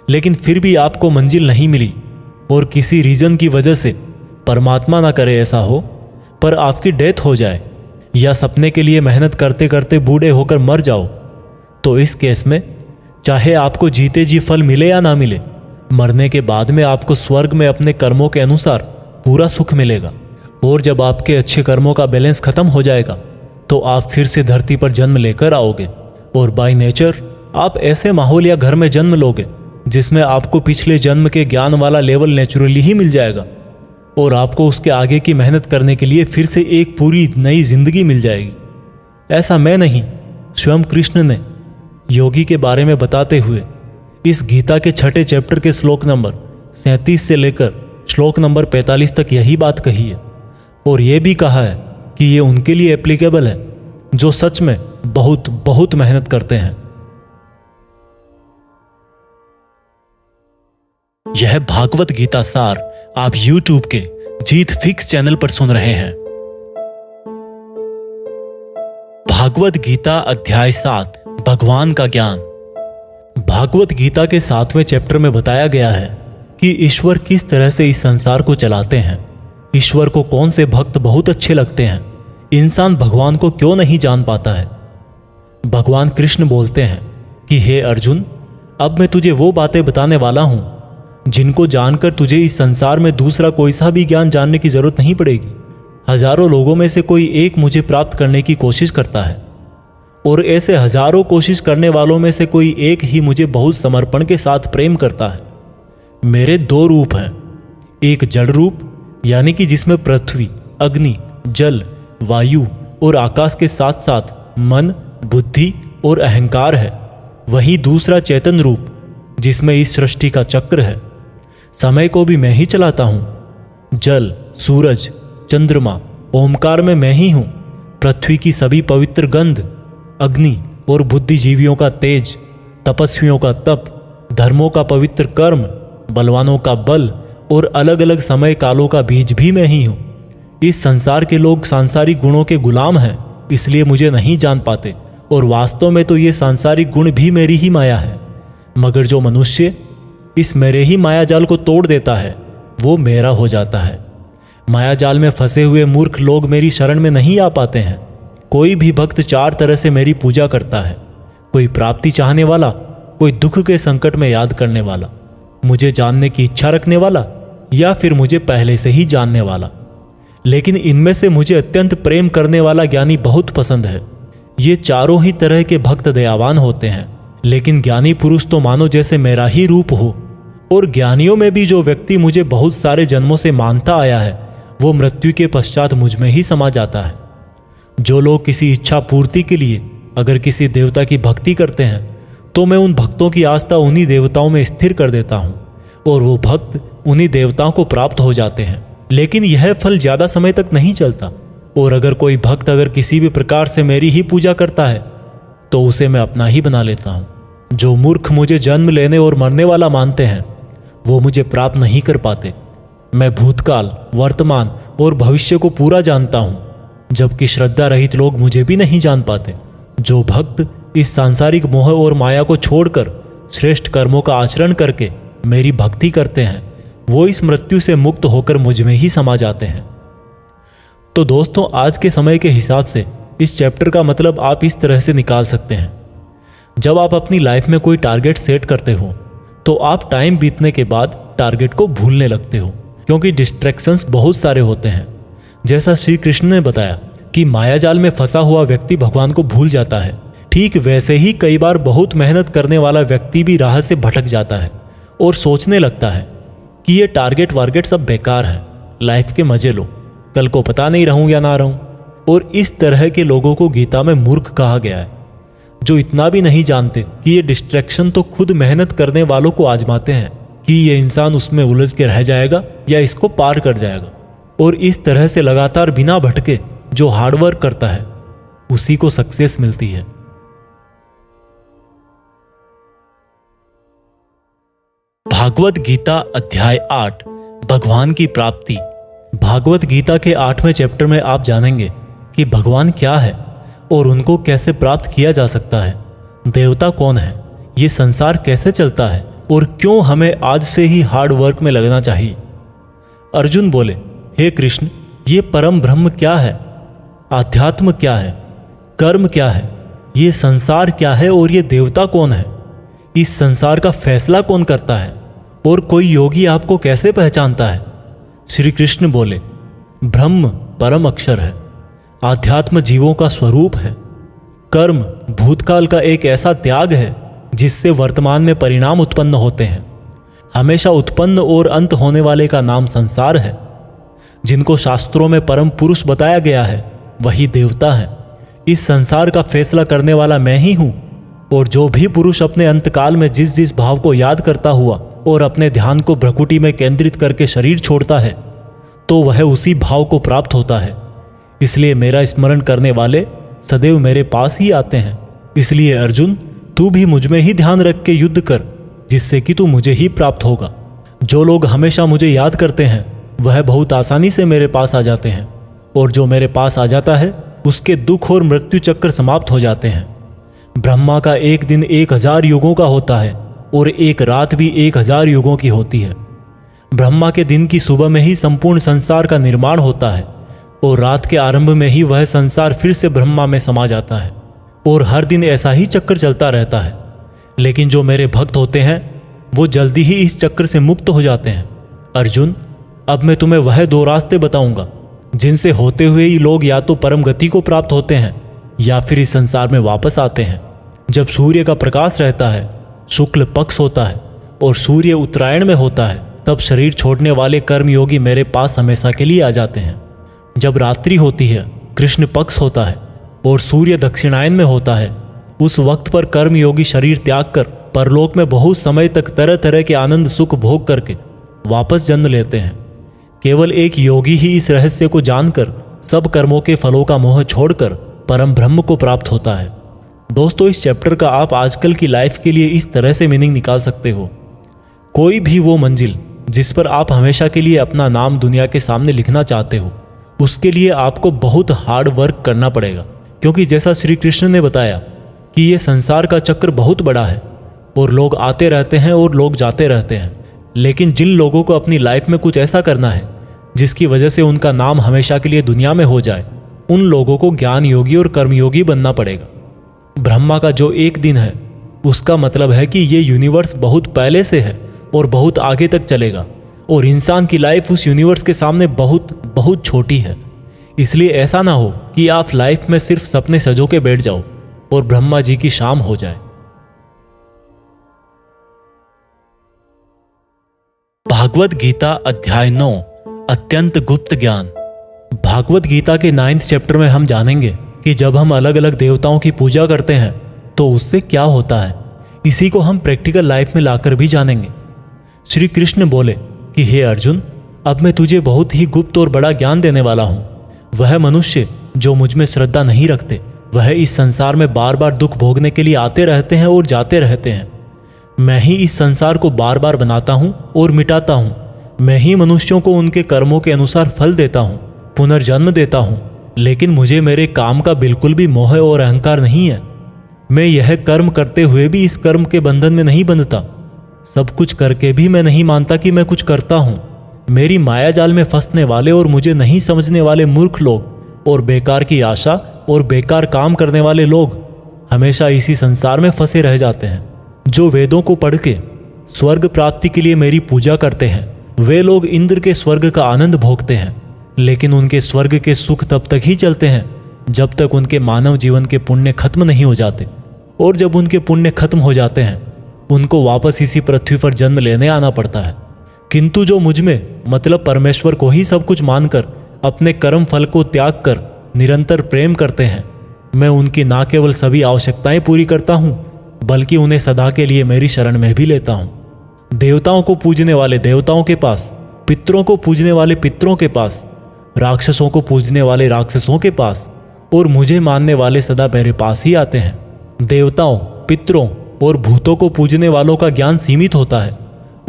लेकिन फिर भी आपको मंजिल नहीं मिली और किसी रीजन की वजह से, परमात्मा ना करे ऐसा हो, पर आपकी डेथ हो जाए या सपने के लिए मेहनत करते करते बूढ़े होकर मर जाओ, तो इस केस में चाहे आपको जीते जी फल मिले या ना मिले, मरने के बाद में आपको स्वर्ग में अपने कर्मों के अनुसार पूरा सुख मिलेगा। और जब आपके अच्छे कर्मों का बैलेंस खत्म हो जाएगा तो आप फिर से धरती पर जन्म लेकर आओगे और बाय नेचर आप ऐसे माहौल या घर में जन्म लोगे जिसमें आपको पिछले जन्म के ज्ञान वाला लेवल नेचुरली ही मिल जाएगा और आपको उसके आगे की मेहनत करने के लिए फिर से एक पूरी नई जिंदगी मिल जाएगी। ऐसा मैं नहीं, स्वयं कृष्ण ने योगी के बारे में बताते हुए इस गीता के 6 चैप्टर के श्लोक नंबर 37 से लेकर श्लोक नंबर 45 तक यही बात कही है और यह भी कहा है कि ये उनके लिए एप्लीकेबल है जो सच में बहुत बहुत मेहनत करते हैं। यह भागवत गीता सार आप YouTube के जीत फिक्स चैनल पर सुन रहे हैं। भागवत गीता अध्याय 7 भगवान का ज्ञान। भागवत गीता के 7वें चैप्टर में बताया गया है कि ईश्वर किस तरह से इस संसार को चलाते हैं, ईश्वर को कौन से भक्त बहुत अच्छे लगते हैं, इंसान भगवान को क्यों नहीं जान पाता है। भगवान कृष्ण बोलते हैं कि हे अर्जुन, अब मैं तुझे वो बातें बताने वाला हूं जिनको जानकर तुझे इस संसार में दूसरा कोई सा भी ज्ञान जानने की जरूरत नहीं पड़ेगी। हजारों लोगों में से कोई एक मुझे प्राप्त करने की कोशिश करता है और ऐसे हजारों कोशिश करने वालों में से कोई एक ही मुझे बहुत समर्पण के साथ प्रेम करता है। मेरे 2 रूप हैं, एक जड़ रूप यानी कि जिसमें पृथ्वी, अग्नि, जल, वायु और आकाश के साथ साथ मन, बुद्धि और अहंकार है। वही दूसरा चेतन रूप जिसमें इस सृष्टि का चक्र है। समय को भी मैं ही चलाता हूं। जल, सूरज, चंद्रमा, ओमकार में मैं ही हूं। पृथ्वी की सभी पवित्र गंध, अग्नि और बुद्धिजीवियों का तेज, तपस्वियों का तप, धर्मों का पवित्र कर्म, बलवानों का बल और अलग अलग समय कालों का बीज भी मैं ही हूं। इस संसार के लोग सांसारिक गुणों के गुलाम हैं, इसलिए मुझे नहीं जान पाते और वास्तव में तो ये सांसारिक गुण भी मेरी ही माया है। मगर जो मनुष्य इस मेरे ही माया जाल को तोड़ देता है वो मेरा हो जाता है। माया जाल में फंसे हुए मूर्ख लोग मेरी शरण में नहीं आ पाते हैं। कोई भी भक्त 4 तरह से मेरी पूजा करता है, कोई प्राप्ति चाहने वाला, कोई दुख के संकट में याद करने वाला, मुझे जानने की इच्छा रखने वाला या फिर मुझे पहले से ही जानने वाला। लेकिन इनमें से मुझे अत्यंत प्रेम करने वाला ज्ञानी बहुत पसंद है। ये चारों ही तरह के भक्त दयावान होते हैं, लेकिन ज्ञानी पुरुष तो मानो जैसे मेरा ही रूप हो। और ज्ञानियों में भी जो व्यक्ति मुझे बहुत सारे जन्मों से मानता आया है वो मृत्यु के पश्चात मुझ में ही समा जाता है। जो लोग किसी इच्छा पूर्ति के लिए अगर किसी देवता की भक्ति करते हैं तो मैं उन भक्तों की आस्था उन्हीं देवताओं में स्थिर कर देता हूँ और वो भक्त उन्हीं देवताओं को प्राप्त हो जाते हैं। लेकिन यह फल ज्यादा समय तक नहीं चलता और अगर कोई भक्त अगर किसी भी प्रकार से मेरी ही पूजा करता है तो उसे मैं अपना ही बना लेता हूँ। जो मूर्ख मुझे जन्म लेने और मरने वाला मानते हैं वो मुझे प्राप्त नहीं कर पाते। मैं भूतकाल, वर्तमान और भविष्य को पूरा जानता हूँ, जबकि श्रद्धा रहित लोग मुझे भी नहीं जान पाते। जो भक्त इस सांसारिक मोह और माया को छोड़कर श्रेष्ठ कर्मों का आचरण करके मेरी भक्ति करते हैं वो इस मृत्यु से मुक्त होकर मुझ में ही समा जाते हैं। तो दोस्तों, आज के समय के हिसाब से इस चैप्टर का मतलब आप इस तरह से निकाल सकते हैं। जब आप अपनी लाइफ में कोई टारगेट सेट करते हो तो आप टाइम बीतने के बाद टारगेट को भूलने लगते हो, क्योंकि डिस्ट्रैक्शंस बहुत सारे होते हैं। जैसा श्री कृष्ण ने बताया कि मायाजाल में फंसा हुआ व्यक्ति भगवान को भूल जाता है, ठीक वैसे ही कई बार बहुत मेहनत करने वाला व्यक्ति भी राह से भटक जाता है और सोचने लगता है कि ये टारगेट वारगेट सब बेकार है, लाइफ के मजे लो, कल को पता नहीं रहूं या ना रहूं। और इस तरह के लोगों को गीता में मूर्ख कहा गया है, जो इतना भी नहीं जानते कि ये डिस्ट्रैक्शन तो खुद मेहनत करने वालों को आजमाते हैं कि ये इंसान उसमें उलझ के रह जाएगा या इसको पार कर जाएगा। और इस तरह से लगातार बिना भटके जो हार्डवर्क करता है उसी को सक्सेस मिलती है। भागवत गीता अध्याय 8 भगवान की प्राप्ति। भागवत गीता के 8वें चैप्टर में आप जानेंगे कि भगवान क्या है और उनको कैसे प्राप्त किया जा सकता है, देवता कौन है, ये संसार कैसे चलता है और क्यों हमें आज से ही हार्ड वर्क में लगना चाहिए। अर्जुन बोले, हे कृष्ण, ये परम ब्रह्म क्या है, आध्यात्म क्या है, कर्म क्या है, ये संसार क्या है और ये देवता कौन है, इस संसार का फैसला कौन करता है और कोई योगी आपको कैसे पहचानता है। श्री कृष्ण बोले, ब्रह्म परम अक्षर है, आध्यात्म जीवों का स्वरूप है, कर्म भूतकाल का एक ऐसा त्याग है जिससे वर्तमान में परिणाम उत्पन्न होते हैं, हमेशा उत्पन्न और अंत होने वाले का नाम संसार है। जिनको शास्त्रों में परम पुरुष बताया गया है वही देवता है। इस संसार का फैसला करने वाला मैं ही हूं। और जो भी पुरुष अपने अंतकाल में जिस जिस भाव को याद करता हुआ और अपने ध्यान को भ्रकुटी में केंद्रित करके शरीर छोड़ता है तो वह उसी भाव को प्राप्त होता है। इसलिए मेरा स्मरण करने वाले सदैव मेरे पास ही आते हैं। इसलिए अर्जुन, तू भी मुझ में ही ध्यान रख के युद्ध कर, जिससे कि तू मुझे ही प्राप्त होगा। जो लोग हमेशा मुझे याद करते हैं वह बहुत आसानी से मेरे पास आ जाते हैं, और जो मेरे पास आ जाता है उसके दुख और मृत्यु चक्र समाप्त हो जाते हैं। ब्रह्मा का एक दिन 1000 युगों का होता है और एक रात भी 1000 युगों की होती है। ब्रह्मा के दिन की सुबह में ही संपूर्ण संसार का निर्माण होता है और रात के आरंभ में ही वह संसार फिर से ब्रह्मा में समा जाता है, और हर दिन ऐसा ही चक्र चलता रहता है। लेकिन जो मेरे भक्त होते हैं वो जल्दी ही इस चक्र से मुक्त हो जाते हैं। अर्जुन, अब मैं तुम्हें वह 2 रास्ते बताऊंगा जिनसे होते हुए ही लोग या तो परम गति को प्राप्त होते हैं या फिर इस संसार में वापस आते हैं। जब सूर्य का प्रकाश रहता है, शुक्ल पक्ष होता है और सूर्य उत्तरायण में होता है, तब शरीर छोड़ने वाले कर्मयोगी मेरे पास हमेशा के लिए आ जाते हैं। जब रात्रि होती है, कृष्ण पक्ष होता है और सूर्य दक्षिणायन में होता है, उस वक्त पर कर्मयोगी शरीर त्याग कर परलोक में बहुत समय तक तरह तरह के आनंद सुख भोग करके वापस जन्म लेते हैं। केवल एक योगी ही इस रहस्य को जानकर सब कर्मों के फलों का मोह छोड़कर परम ब्रह्म को प्राप्त होता है। दोस्तों, इस चैप्टर का आप आजकल की लाइफ के लिए इस तरह से मीनिंग निकाल सकते हो, कोई भी वो मंजिल जिस पर आप हमेशा के लिए अपना नाम दुनिया के सामने लिखना चाहते हो, उसके लिए आपको बहुत हार्ड वर्क करना पड़ेगा। क्योंकि जैसा श्री कृष्ण ने बताया कि ये संसार का चक्र बहुत बड़ा है और लोग आते रहते हैं और लोग जाते रहते हैं। लेकिन जिन लोगों को अपनी लाइफ में कुछ ऐसा करना है जिसकी वजह से उनका नाम हमेशा के लिए दुनिया में हो जाए, उन लोगों को ज्ञान योगी और कर्मयोगी बनना पड़ेगा। ब्रह्मा का जो एक दिन है उसका मतलब है कि ये यूनिवर्स बहुत पहले से है और बहुत आगे तक चलेगा, और इंसान की लाइफ उस यूनिवर्स के सामने बहुत बहुत छोटी है। इसलिए ऐसा ना हो कि आप लाइफ में सिर्फ सपने सजो के बैठ जाओ और ब्रह्मा जी की शाम हो जाए। भागवत गीता अध्याय 9 अत्यंत गुप्त ज्ञान। भागवत गीता के 9th चैप्टर में हम जानेंगे कि जब हम अलग अलग देवताओं की पूजा करते हैं तो उससे क्या होता है। इसी को हम प्रैक्टिकल लाइफ में लाकर भी जानेंगे। श्री कृष्ण बोले कि हे अर्जुन, अब मैं तुझे बहुत ही गुप्त और बड़ा ज्ञान देने वाला हूं। वह मनुष्य जो मुझ में श्रद्धा नहीं रखते, वह इस संसार में बार बार दुख भोगने के लिए आते रहते हैं और जाते रहते हैं। मैं ही इस संसार को बार बार बनाता हूं और मिटाता हूं। मैं ही मनुष्यों को उनके कर्मों के अनुसार फल देता हूं, पुनर्जन्म देता हूं। लेकिन मुझे मेरे काम का बिल्कुल भी मोह और अहंकार नहीं है। मैं यह कर्म करते हुए भी इस कर्म के बंधन में नहीं बंधता। सब कुछ करके भी मैं नहीं मानता कि मैं कुछ करता हूं। मेरी माया जाल में फंसने वाले और मुझे नहीं समझने वाले मूर्ख लोग और बेकार की आशा और बेकार काम करने वाले लोग हमेशा इसी संसार में फंसे रह जाते हैं। जो वेदों को पढ़ के स्वर्ग प्राप्ति के लिए मेरी पूजा करते हैं, वे लोग इंद्र के स्वर्ग का आनंद भोगते हैं। लेकिन उनके स्वर्ग के सुख तब तक ही चलते हैं जब तक उनके मानव जीवन के पुण्य खत्म नहीं हो जाते। और जब उनके पुण्य खत्म हो जाते हैं उनको वापस इसी पृथ्वी पर जन्म लेने आना पड़ता है। किंतु जो मुझ में मतलब परमेश्वर को ही सब कुछ मानकर अपने कर्म फल को त्याग कर निरंतर प्रेम करते हैं, मैं उनकी ना केवल सभी आवश्यकताएं पूरी करता हूँ बल्कि उन्हें सदा के लिए मेरी शरण में भी लेता हूँ। देवताओं को पूजने वाले देवताओं के पास, पितरों को पूजने वाले पितरों के पास, राक्षसों को पूजने वाले राक्षसों के पास और मुझे मानने वाले सदा मेरे पास ही आते हैं। देवताओं, पितरों और भूतों को पूजने वालों का ज्ञान सीमित होता है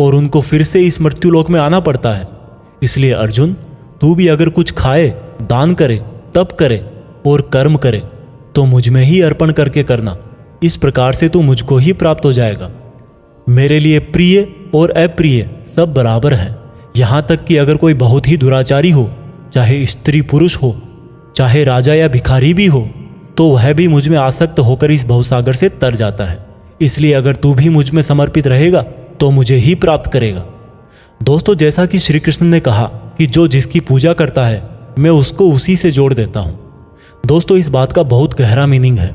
और उनको फिर से इस मृत्युलोक में आना पड़ता है। इसलिए अर्जुन, तू भी अगर कुछ खाए, दान करे, तप करे और कर्म करे तो मुझ में ही अर्पण करके करना। इस प्रकार से तू मुझको ही प्राप्त हो जाएगा। मेरे लिए प्रिय और अप्रिय सब बराबर हैं। यहाँ तक कि अगर कोई बहुत ही दुराचारी हो, चाहे स्त्री पुरुष हो, चाहे राजा या भिखारी भी हो, तो वह भी मुझ में आसक्त होकर इस भवसागर से तर जाता है। इसलिए अगर तू भी मुझ में समर्पित रहेगा तो मुझे ही प्राप्त करेगा। दोस्तों, जैसा कि श्री कृष्ण ने कहा कि जो जिसकी पूजा करता है मैं उसको उसी से जोड़ देता हूँ। दोस्तों, इस बात का बहुत गहरा मीनिंग है।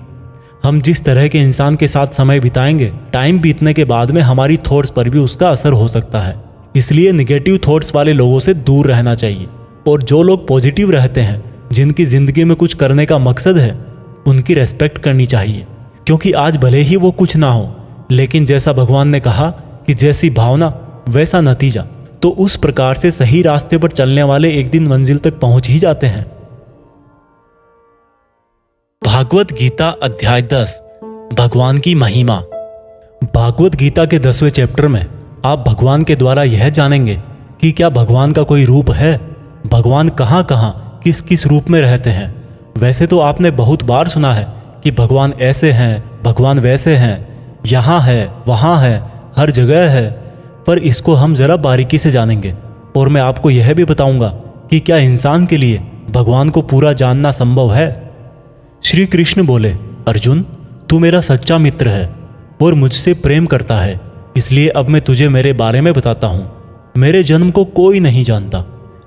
हम जिस तरह के इंसान के साथ समय बिताएंगे, टाइम बीतने के बाद में हमारी थॉट्स पर भी उसका असर हो सकता है। इसलिए निगेटिव थॉट्स वाले लोगों से दूर रहना चाहिए और जो लोग पॉजिटिव रहते हैं, जिनकी जिंदगी में कुछ करने का मकसद है, उनकी रेस्पेक्ट करनी चाहिए। क्योंकि आज भले ही वो कुछ ना हो, लेकिन जैसा भगवान ने कहा कि जैसी भावना वैसा नतीजा, तो उस प्रकार से सही रास्ते पर चलने वाले एक दिन मंजिल तक पहुंच ही जाते हैं। भागवत गीता अध्याय 10, भगवान की महिमा। भागवत गीता के 10वें चैप्टर में आप भगवान के द्वारा यह जानेंगे कि क्या भगवान का कोई रूप है, भगवान कहाँ कहाँ किस किस रूप में रहते हैं। वैसे तो आपने बहुत बार सुना है कि भगवान ऐसे हैं, भगवान वैसे हैं, यहाँ है, वहाँ है, हर जगह है, पर इसको हम ज़रा बारीकी से जानेंगे और मैं आपको यह भी बताऊंगा कि क्या इंसान के लिए भगवान को पूरा जानना संभव है। श्री कृष्ण बोले, अर्जुन, तू मेरा सच्चा मित्र है और मुझसे प्रेम करता है, इसलिए अब मैं तुझे मेरे बारे में बताता हूँ। मेरे जन्म को कोई नहीं जानता,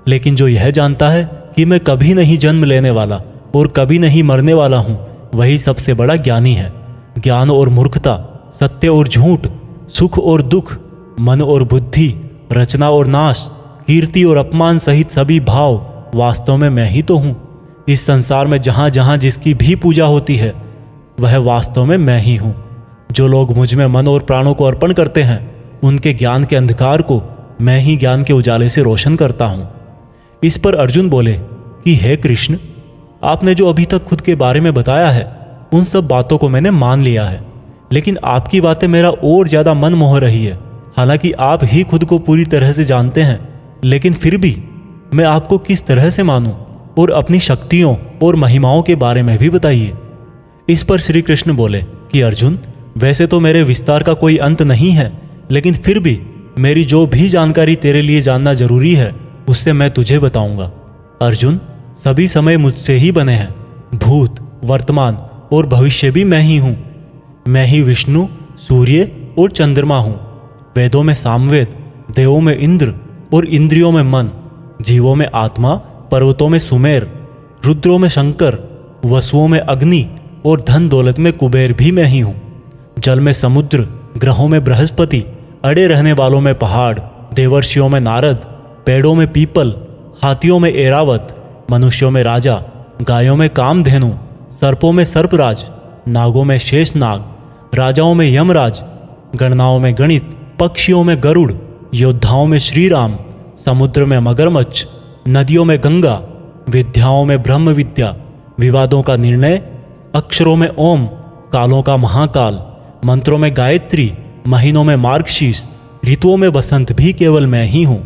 लेकिन जो यह जानता है कि मैं कभी नहीं जन्म लेने वाला और कभी नहीं मरने वाला हूँ, वही सबसे बड़ा ज्ञानी है। ज्ञान और मूर्खता, सत्य और झूठ, सुख और दुख, मन और बुद्धि, रचना और नाश, कीर्ति और अपमान सहित सभी भाव वास्तव में मैं ही तो हूँ। इस संसार में जहाँ जहाँ जिसकी भी पूजा होती है वह वास्तव में मैं ही हूँ। जो लोग मुझ में मन और प्राणों को अर्पण करते हैं, उनके ज्ञान के अंधकार को मैं ही ज्ञान के उजाले से रोशन करता हूँ। इस पर अर्जुन बोले कि हे कृष्ण, आपने जो अभी तक खुद के बारे में बताया है उन सब बातों को मैंने मान लिया है, लेकिन आपकी बातें मेरा और ज़्यादा मन मोह रही है। हालांकि आप ही खुद को पूरी तरह से जानते हैं, लेकिन फिर भी मैं आपको किस तरह से मानूं, और अपनी शक्तियों और महिमाओं के बारे में भी बताइए। इस पर श्री कृष्ण बोले कि अर्जुन, वैसे तो मेरे विस्तार का कोई अंत नहीं है, लेकिन फिर भी मेरी जो भी जानकारी तेरे लिए जानना जरूरी है उससे मैं तुझे बताऊंगा। अर्जुन, सभी समय मुझसे ही बने हैं, भूत, वर्तमान और भविष्य भी मैं ही हूँ। मैं ही विष्णु, सूर्य और चंद्रमा हूँ। वेदों में सामवेद, देवों में इंद्र और इंद्रियों में मन, जीवों में आत्मा, पर्वतों में सुमेर, रुद्रों में शंकर, वसुओं में अग्नि और धन दौलत में कुबेर भी मैं ही हूँ। जल में समुद्र, ग्रहों में बृहस्पति, अड़े रहने वालों में पहाड़, देवर्षियों में नारद, पेड़ों में पीपल, हाथियों में एरावत, मनुष्यों में राजा, गायों में कामधेनु, सर्पों में सर्पराज, नागों में शेषनाग, राजाओं में यमराज, गणनाओं में गणित, पक्षियों में गरुड़, योद्धाओं में श्रीराम, समुद्र में मगरमच्छ, नदियों में गंगा, विद्याओं में ब्रह्म विद्या, विवादों का निर्णय, अक्षरों में ओम, कालों का महाकाल, मंत्रों में गायत्री, महीनों में मार्गशीर्ष, ऋतुओं में बसंत भी केवल मैं ही हूँ।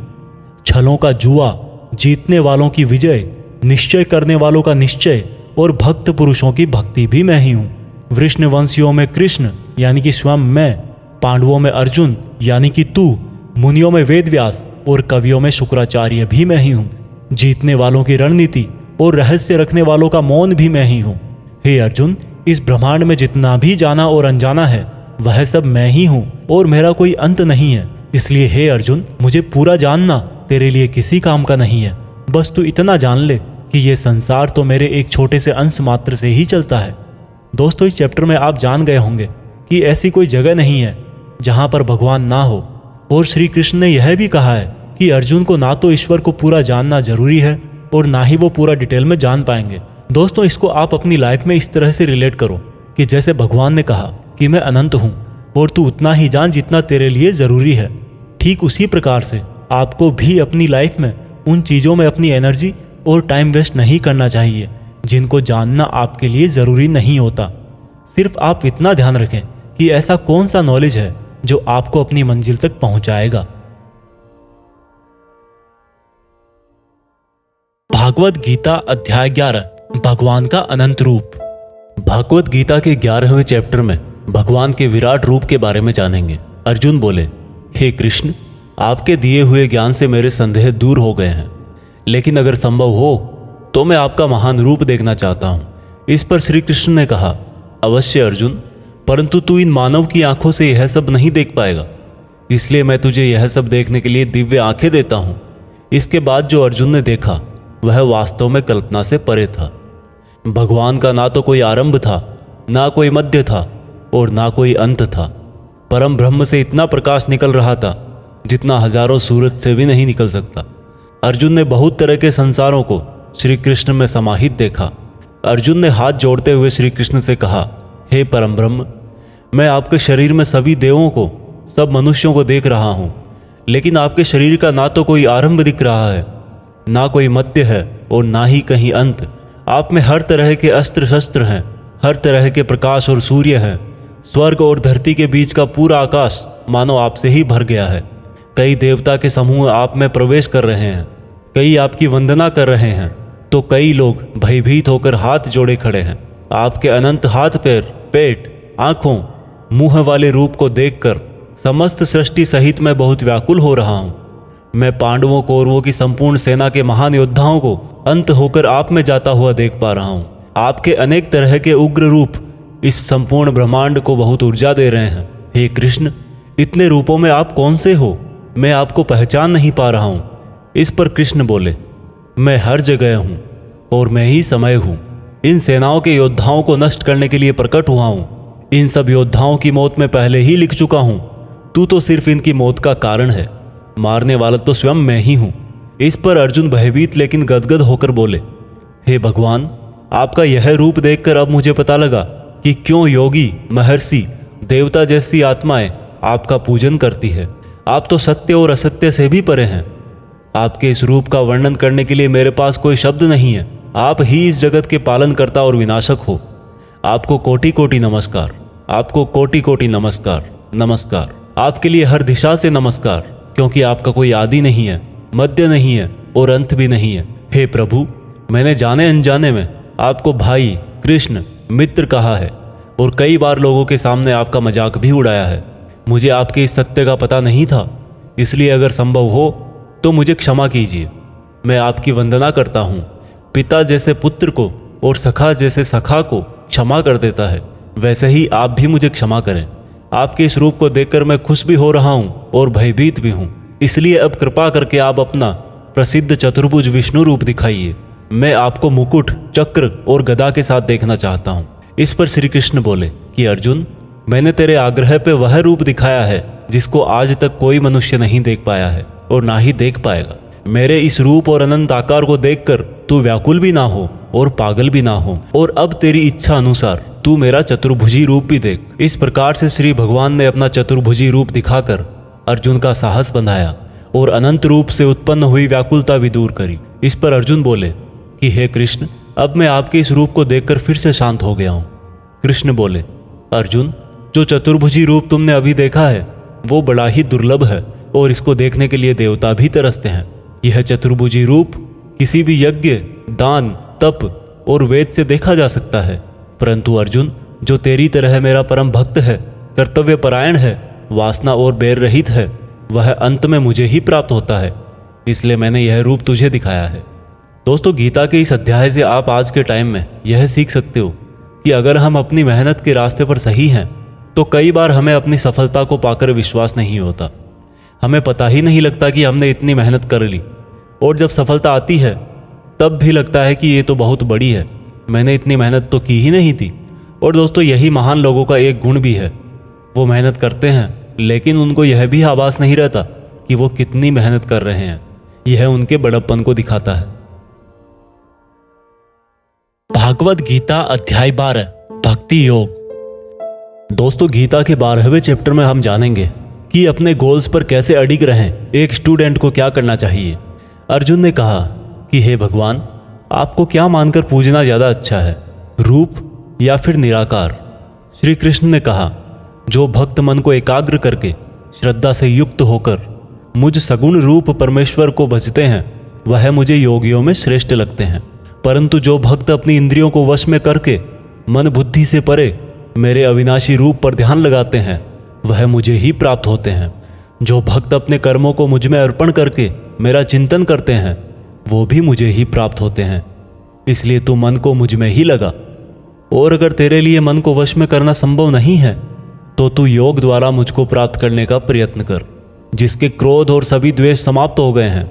छलों का जुआ, जीतने वालों की विजय, निश्चय करने वालों का निश्चय और भक्त पुरुषों की भक्ति भी मैं ही हूँ। वृष्णवंशियों में कृष्ण यानी कि स्वयं मैं, पांडवों में अर्जुन यानी कि तू, मुनियों में वेदव्यास और कवियों में शुक्राचार्य भी मैं ही हूँ। जीतने वालों की रणनीति और रहस्य रखने वालों का मौन भी मैं ही हूँ। हे अर्जुन, इस ब्रह्मांड में जितना भी जाना और अनजाना है वह सब मैं ही हूँ और मेरा कोई अंत नहीं है। इसलिए हे अर्जुन, मुझे पूरा जानना तेरे लिए किसी काम का नहीं है। बस तू इतना जान ले कि यह संसार तो मेरे एक छोटे से अंश मात्र से ही चलता है। दोस्तों, इस चैप्टर में आप जान गए होंगे कि ऐसी कोई जगह नहीं है जहाँ पर भगवान ना हो। और श्री कृष्ण ने यह भी कहा है कि अर्जुन को ना तो ईश्वर को पूरा जानना जरूरी है और ना ही वो पूरा डिटेल में जान पाएंगे। दोस्तों, इसको आप अपनी लाइफ में इस तरह से रिलेट करो कि जैसे भगवान ने कहा कि मैं अनंत हूँ और तू उतना ही जान जितना तेरे लिए ज़रूरी है। ठीक उसी प्रकार से आपको भी अपनी लाइफ में उन चीज़ों में अपनी एनर्जी और टाइम वेस्ट नहीं करना चाहिए जिनको जानना आपके लिए ज़रूरी नहीं होता। सिर्फ आप इतना ध्यान रखें कि ऐसा कौन सा नॉलेज है जो आपको अपनी मंजिल तक पहुंचाएगा। भागवत गीता अध्याय 11, भगवान का अनंत रूप। भागवत गीता के 11वें चैप्टर में भगवान के विराट रूप के बारे में जानेंगे। अर्जुन बोले, हे कृष्ण, आपके दिए हुए ज्ञान से मेरे संदेह दूर हो गए हैं, लेकिन अगर संभव हो तो मैं आपका महान रूप देखना चाहता हूँ। इस पर श्री कृष्ण ने कहा, अवश्य अर्जुन, परंतु तू इन मानव की आंखों से यह सब नहीं देख पाएगा, इसलिए मैं तुझे यह सब देखने के लिए दिव्य आंखें देता हूँ। इसके बाद जो अर्जुन ने देखा वह वास्तव में कल्पना से परे था। भगवान का ना तो कोई आरंभ था, ना कोई मध्य था और ना कोई अंत था। परम ब्रह्म से इतना प्रकाश निकल रहा था जितना हजारों सूरज से भी नहीं निकल सकता। अर्जुन ने बहुत तरह के संसारों को श्री कृष्ण में समाहित देखा। अर्जुन ने हाथ जोड़ते हुए श्री कृष्ण से कहा, हे परम ब्रह्म, मैं आपके शरीर में सभी देवों को, सब मनुष्यों को देख रहा हूँ, लेकिन आपके शरीर का ना तो कोई आरंभ दिख रहा है, ना कोई मध्य है और ना ही कहीं अंत। आप में हर तरह के अस्त्र शस्त्र हैं, हर तरह के प्रकाश और सूर्य हैं। स्वर्ग और धरती के बीच का पूरा आकाश मानो आपसे ही भर गया है। कई देवता के समूह आप में प्रवेश कर रहे हैं, कई आपकी वंदना कर रहे हैं, तो कई लोग भयभीत होकर हाथ जोड़े खड़े हैं। आपके अनंत हाथ पैर, पेट, आँखों, मुँह वाले रूप को देखकर समस्त सृष्टि सहित मैं बहुत व्याकुल हो रहा हूँ। मैं पांडवों कौरवों की संपूर्ण सेना के महान योद्धाओं को अंत होकर आप में जाता हुआ देख पा रहा हूँ। आपके अनेक तरह के उग्र रूप इस संपूर्ण ब्रह्मांड को बहुत ऊर्जा दे रहे हैं। हे कृष्ण, इतने रूपों में आप कौन से हो? मैं आपको पहचान नहीं पा रहा हूँ। इस पर कृष्ण बोले, मैं हर जगह हूँ और मैं ही समय हूँ। इन सेनाओं के योद्धाओं को नष्ट करने के लिए प्रकट हुआ हूँ। इन सब योद्धाओं की मौत मैं पहले ही लिख चुका हूँ। तू तो सिर्फ इनकी मौत का कारण है, मारने वाला तो स्वयं मैं ही हूँ। इस पर अर्जुन भयभीत लेकिन गदगद होकर बोले, हे भगवान, आपका यह रूप देखकर अब मुझे पता लगा कि क्यों योगी, महर्षि, देवता जैसी आत्माएं आपका पूजन करती है। आप तो सत्य और असत्य से भी परे हैं। आपके इस रूप का वर्णन करने के लिए मेरे पास कोई शब्द नहीं है। आप ही इस जगत के पालनकर्ता और विनाशक हो। आपको कोटि कोटि नमस्कार, आपको कोटि कोटि नमस्कार, नमस्कार। आपके लिए हर दिशा से नमस्कार, क्योंकि आपका कोई आदि नहीं है, मध्य नहीं है और अंत भी नहीं है। हे प्रभु, मैंने जाने अनजाने में आपको भाई, कृष्ण, मित्र कहा है और कई बार लोगों के सामने आपका मजाक भी उड़ाया है। मुझे आपके इस सत्य का पता नहीं था, इसलिए अगर संभव हो तो मुझे क्षमा कीजिए। मैं आपकी वंदना करता हूँ। पिता जैसे पुत्र को और सखा जैसे सखा को क्षमा कर देता है, वैसे ही आप भी मुझे क्षमा करें। आपके इस रूप को देखकर मैं खुश भी हो रहा हूँ और भयभीत भी हूँ, इसलिए अब कृपा करके आप अपना प्रसिद्ध चतुर्भुज विष्णु रूप दिखाइए। मैं आपको मुकुट, चक्र और गदा के साथ देखना चाहता हूँ। इस पर श्री कृष्ण बोले कि अर्जुन, मैंने तेरे आग्रह पे वह रूप दिखाया है जिसको आज तक कोई मनुष्य नहीं देख पाया है और ना ही देख पाएगा। मेरे इस रूप और अनंत आकार को देखकर तू व्याकुल भी ना हो और पागल भी ना हो, और अब तेरी इच्छा अनुसार तू मेरा चतुर्भुजी रूप भी देख। इस प्रकार से श्री भगवान ने अपना चतुर्भुजी रूप दिखाकर अर्जुन का साहस बंधाया और अनंत रूप से उत्पन्न हुई व्याकुलता भी दूर करी। इस पर अर्जुन बोले कि हे कृष्ण, अब मैं आपके इस रूप को देखकर फिर से शांत हो गया हूँ। कृष्ण बोले, अर्जुन, जो चतुर्भुजी रूप तुमने अभी देखा है वो बड़ा ही दुर्लभ है और इसको देखने के लिए देवता भी तरसते हैं। यह चतुर्भुजी रूप किसी भी यज्ञ, दान, तप और वेद से देखा जा सकता है, परंतु अर्जुन, जो तेरी तरह मेरा परम भक्त है, कर्तव्य परायण है, वासना और बैर रहित है, वह अंत में मुझे ही प्राप्त होता है। इसलिए मैंने यह रूप तुझे दिखाया है। दोस्तों, गीता के इस अध्याय से आप आज के टाइम में यह सीख सकते हो कि अगर हम अपनी मेहनत के रास्ते पर सही हैं तो कई बार हमें अपनी सफलता को पाकर विश्वास नहीं होता। हमें पता ही नहीं लगता कि हमने इतनी मेहनत कर ली, और जब सफलता आती है तब भी लगता है कि ये तो बहुत बड़ी है, मैंने इतनी मेहनत तो की ही नहीं थी। और दोस्तों यही महान लोगों का एक गुण भी है, वो मेहनत करते हैं लेकिन उनको यह भी आभास नहीं रहता कि वो कितनी मेहनत कर रहे हैं। यह उनके बड़प्पन को दिखाता है। भागवत गीता अध्याय 12 भक्ति योग। दोस्तों गीता के 12वें चैप्टर में हम जानेंगे कि अपने गोल्स पर कैसे अडिग रहें, एक स्टूडेंट को क्या करना चाहिए। अर्जुन ने कहा कि हे भगवान, आपको क्या मानकर पूजना ज्यादा अच्छा है, रूप या फिर निराकार। श्री कृष्ण ने कहा, जो भक्त मन को एकाग्र करके श्रद्धा से युक्त होकर मुझ सगुण रूप परमेश्वर को भजते हैं, वह मुझे योगियों में श्रेष्ठ लगते हैं। परंतु जो भक्त अपनी इंद्रियों को वश में करके मन बुद्धि से परे मेरे अविनाशी रूप पर ध्यान लगाते हैं, वह मुझे ही प्राप्त होते हैं। जो भक्त अपने कर्मों को मुझ में अर्पण करके मेरा चिंतन करते हैं, वो भी मुझे ही प्राप्त होते हैं। इसलिए तू मन को मुझ में ही लगा, और अगर तेरे लिए मन को वश में करना संभव नहीं है तो तू योग द्वारा मुझको प्राप्त करने का प्रयत्न कर। जिसके क्रोध और सभी द्वेष समाप्त हो गए हैं,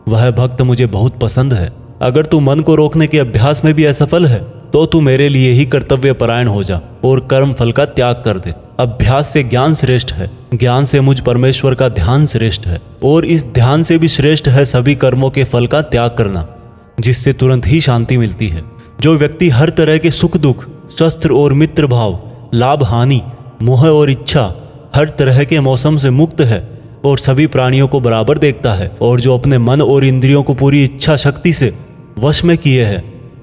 वह भक्त मुझे बहुत पसंद है। अगर तू मन को रोकने के अभ्यास में भी असफल है तो तू मेरे लिए ही कर्तव्य परायण हो जा और कर्म फल का त्याग कर दे। अभ्यास से ज्ञान श्रेष्ठ है, ज्ञान से मुझ परमेश्वर का ध्यान श्रेष्ठ है, और इस ध्यान से भी श्रेष्ठ है सभी कर्मों के फल का त्याग करना, जिससे तुरंत ही शांति मिलती है। जो व्यक्ति हर तरह के सुख दुख, शस्त्र और मित्र भाव, लाभ हानि, मोह और इच्छा, हर तरह के मौसम से मुक्त है और सभी प्राणियों को बराबर देखता है, और जो अपने मन और इंद्रियों को पूरी इच्छा शक्ति से वश में किए है,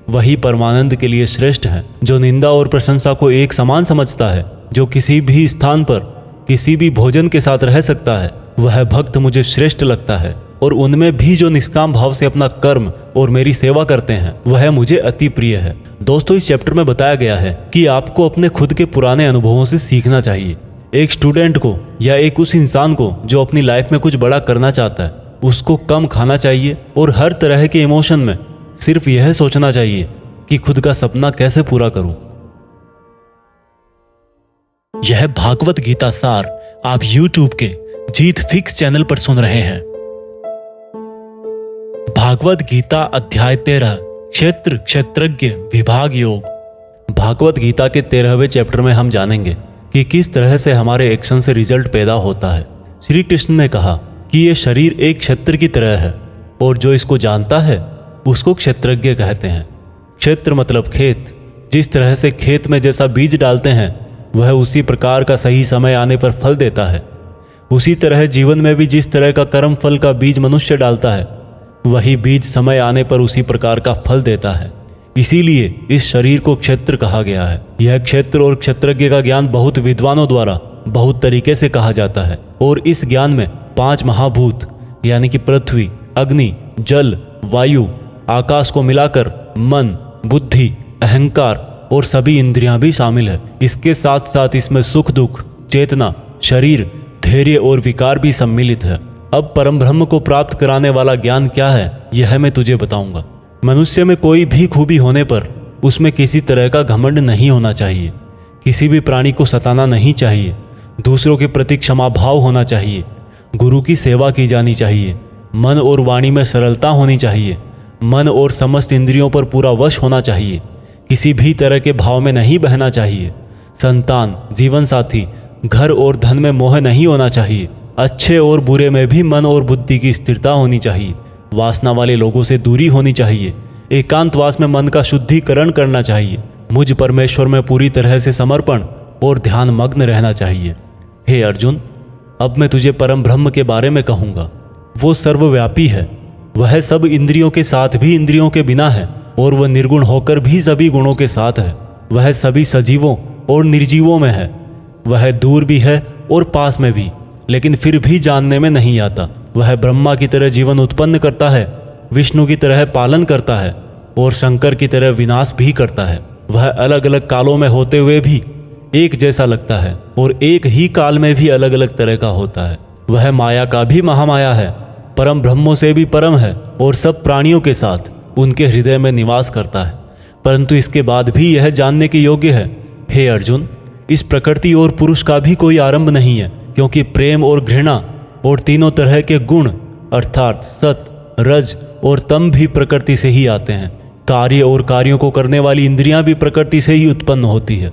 वही परमानंद के लिए श्रेष्ठ है। जो निंदा और प्रशंसा को एक समान समझता है, जो किसी भी स्थान पर किसी भी भोजन के साथ रह सकता है, वह भक्त मुझे श्रेष्ठ लगता है। और उनमें भी जो निष्काम भाव से अपना कर्म और मेरी सेवा करते हैं, वह मुझे अति प्रिय है। दोस्तों इस चैप्टर में बताया गया है कि आपको अपने खुद के पुराने अनुभवों से सीखना चाहिए। एक स्टूडेंट को या एक उस इंसान को जो अपनी लाइफ में कुछ बड़ा करना चाहता है, उसको कम खाना चाहिए और हर तरह के इमोशन में सिर्फ यह सोचना चाहिए कि खुद का सपना कैसे पूरा करूं। यह भागवत गीता सार आप YouTube के जीत फिक्स चैनल पर सुन रहे हैं। भागवत गीता अध्याय 13 क्षेत्र क्षेत्रज्ञ विभाग योग। भागवत गीता के 13वें चैप्टर में हम जानेंगे कि किस तरह से हमारे एक्शन से रिजल्ट पैदा होता है। श्री कृष्ण ने कहा कि यह शरीर एक क्षेत्र की तरह है, और जो इसको जानता है उसको क्षेत्रज्ञ कहते हैं। क्षेत्र मतलब खेत। जिस तरह से खेत में जैसा बीज डालते हैं, वह उसी प्रकार का सही समय आने पर फल देता है। उसी तरह जीवन में भी जिस तरह का कर्म फल का बीज मनुष्य डालता है, वही बीज समय आने पर उसी प्रकार का फल देता है। इसीलिए इस शरीर को क्षेत्र कहा गया है। यह क्षेत्र और क्षेत्रज्ञ का ज्ञान बहुत विद्वानों द्वारा बहुत तरीके से कहा जाता है, और इस ज्ञान में 5 महाभूत यानी कि पृथ्वी, अग्नि, जल, वायु, आकाश को मिलाकर मन, बुद्धि, अहंकार और सभी इंद्रियां भी शामिल है। इसके साथ साथ इसमें सुख दुख, चेतना, शरीर, धैर्य और विकार भी सम्मिलित है। अब परम ब्रह्म को प्राप्त कराने वाला ज्ञान क्या है, यह मैं तुझे बताऊंगा। मनुष्य में कोई भी खूबी होने पर उसमें किसी तरह का घमंड नहीं होना चाहिए। किसी भी प्राणी को सताना नहीं चाहिए। दूसरों के प्रति क्षमा भाव होना चाहिए। गुरु की सेवा की जानी चाहिए। मन और वाणी में सरलता होनी चाहिए। मन और समस्त इंद्रियों पर पूरा वश होना चाहिए। किसी भी तरह के भाव में नहीं बहना चाहिए। संतान, जीवन साथी, घर और धन में मोह नहीं होना चाहिए। अच्छे और बुरे में भी मन और बुद्धि की स्थिरता होनी चाहिए। वासना वाले लोगों से दूरी होनी चाहिए। एकांतवास में मन का शुद्धिकरण करना चाहिए। मुझ परमेश्वर में पूरी तरह से समर्पण और ध्यान मग्न रहना चाहिए। हे अर्जुन, अब मैं तुझे परम ब्रह्म के बारे में कहूँगा। वो सर्वव्यापी है। वह सब इंद्रियों के साथ भी इंद्रियों के बिना है, और वह निर्गुण होकर भी सभी गुणों के साथ है। वह सभी सजीवों और निर्जीवों में है। वह दूर भी है और पास में भी, लेकिन फिर भी जानने में नहीं आता। वह ब्रह्मा की तरह जीवन उत्पन्न करता है, विष्णु की तरह पालन करता है, और शंकर की तरह विनाश भी करता है। वह अलग अलग कालों में होते हुए भी एक जैसा लगता है, और एक ही काल में भी अलग अलग तरह का होता है। वह माया का भी महामाया है, परम ब्रह्मों से भी परम है, और सब प्राणियों के साथ उनके हृदय में निवास करता है। परंतु इसके बाद भी यह जानने के योग्य है, हे अर्जुन, इस प्रकृति और पुरुष का भी कोई आरंभ नहीं है, क्योंकि प्रेम और घृणा और तीनों तरह के गुण अर्थात सत, रज और तम भी प्रकृति से ही आते हैं। कार्य और कार्यों को करने वाली इंद्रियां भी प्रकृति से ही उत्पन्न होती है।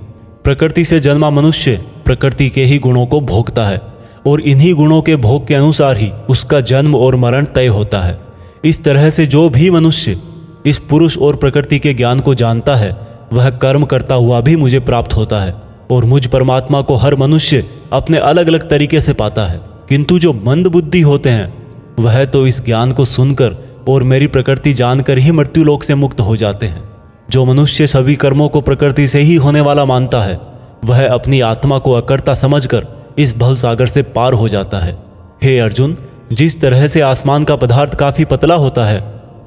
प्रकृति से जन्मा मनुष्य प्रकृति के ही गुणों को भोगता है और इन्हीं गुणों के भोग के अनुसार ही उसका जन्म और मरण तय होता है। इस तरह से जो भी मनुष्य इस पुरुष और प्रकृति के ज्ञान को जानता है वह कर्म करता हुआ भी मुझे प्राप्त होता है और मुझ परमात्मा को हर मनुष्य अपने अलग अलग तरीके से पाता है। किंतु जो मंद बुद्धि होते हैं वह तो इस ज्ञान को सुनकर और मेरी प्रकृति जानकर ही मृत्यु लोक से मुक्त हो जाते हैं। जो मनुष्य सभी कर्मों को प्रकृति से ही होने वाला मानता है वह अपनी आत्मा को अकर्ता समझकर इस भवसागर से पार हो जाता है। हे अर्जुन, जिस तरह से आसमान का पदार्थ काफी पतला होता है